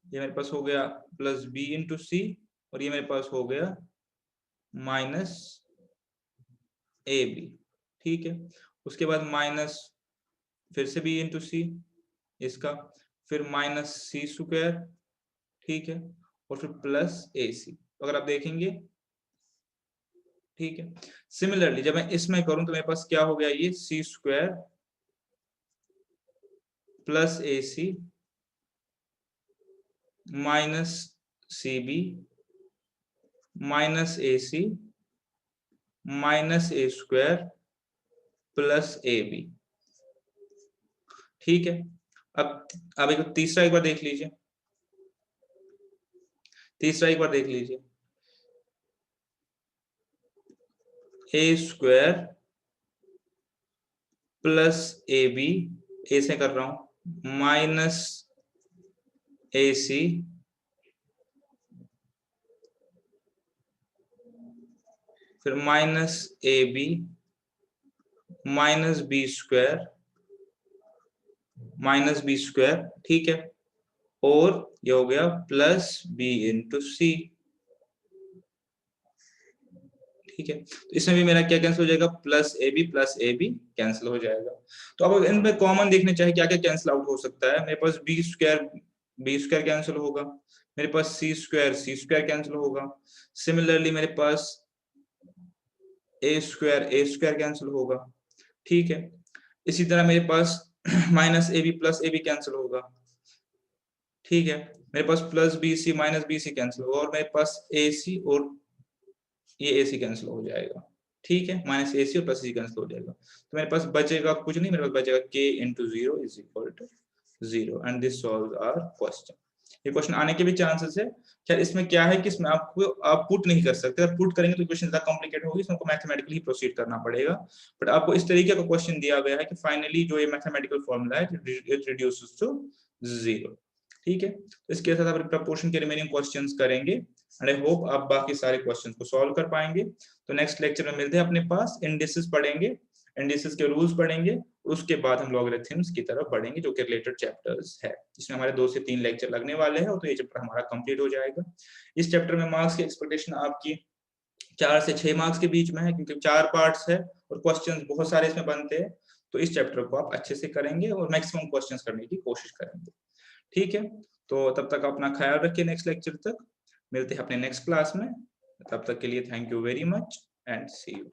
ये मेरे पास हो गया प्लस बी इंटू सी, और ये मेरे पास हो गया माइनस ए बी, ठीक है। उसके बाद माइनस फिर से बी इंटू सी इसका, फिर माइनस सी स्क्वायर, ठीक है, और फिर प्लस ए सी। अगर आप देखेंगे, ठीक है, सिमिलरली जब मैं इसमें करूं तो मेरे पास क्या हो गया, ये C square plus A C minus C B minus A C minus A square plus A B, ठीक है। अब एक तीसरा एक बार देख लीजिए, तीसरा एक बार देख लीजिए, a square plus A b, a से कर रहा हूं, माइनस ए सी फिर माइनस ए बी माइनस बी स्क्वायर ठीक है, और ये हो गया प्लस बी इंटू सी, ठीक है। तो इसमें भी मेरा क्या कैंसिल हो जाएगा, प्लस ए बी कैंसिल हो जाएगा। तो अब इनमें कॉमन देखने चाहिए क्या क्या कैंसिल आउट हो सकता है। मेरे पास बी स्क्वायर कैंसिल होगा, मेरे पास सी स्क्वायर कैंसिल होगा, सिमिलरली मेरे पास ए स्क्वायर कैंसिल होगा, ठीक है। इसी तरह मेरे पास माइनस ए बी प्लस ए बी कैंसिल होगा, ठीक है। मेरे पास plus B C minus B C cancel होगा, और मेरे पास ए सी और ये ए सी कैंसिल हो जाएगा, ठीक है, माइनस ए सी और प्लस सी कैंसिल हो जाएगा। तो मेरे पास बचेगा कुछ नहीं, मेरे पास बचेगा k into zero is equal to zero, and this solves our question. ये क्वेश्चन आने के भी चांसेस है। खैर इसमें क्या है कि इसमें आपको आप पुट नहीं कर सकते, अगर पुट करेंगे तो क्वेश्चन ज्यादा कॉम्प्लिकेट होगी, इसमें आपको मैथमेटिकली प्रोसीड करना पड़ेगा। बट आपको इस तरीके का क्वेश्चन दिया गया है कि फाइनली जो ये मैथमेटिकल फॉर्मूला है इट रिड्यूसेस टू जीरो, ठीक है। तो इसके साथ आप प्रपोर्शन के रिमेनिंग क्वेश्चंस करेंगे, एंड आई होप आप बाकी सारे क्वेश्चंस को सॉल्व कर पाएंगे। तो नेक्स्ट लेक्चर में मिलते हैं अपने पास, इंडिसेस पढ़ेंगे, इंडिसेस के रूल्स पढ़ेंगे, उसके बाद हम लॉगरिथम्स की तरफ बढ़ेंगे जो कि रिलेटेड चैप्टर्स है, जिसमें हमारे 2 से 3 लेक्चर लगने वाले हैं, तो ये चैप्टर हमारा कंप्लीट हो जाएगा। इस चैप्टर में मार्क्स की एक्सपेक्टेशन आपकी 4 से 6 मार्क्स के बीच में है, क्योंकि 4 पार्ट्स है और क्वेश्चंस बहुत सारे इसमें बनते हैं। तो इस चैप्टर को आप अच्छे से करेंगे और मैक्सिमम क्वेश्चंस करने की कोशिश करेंगे, ठीक है। तो तब तक अपना ख्याल रखिए, नेक्स्ट लेक्चर तक मिलते हैं अपने नेक्स्ट क्लास में। तब तक के लिए thank you very much and see you.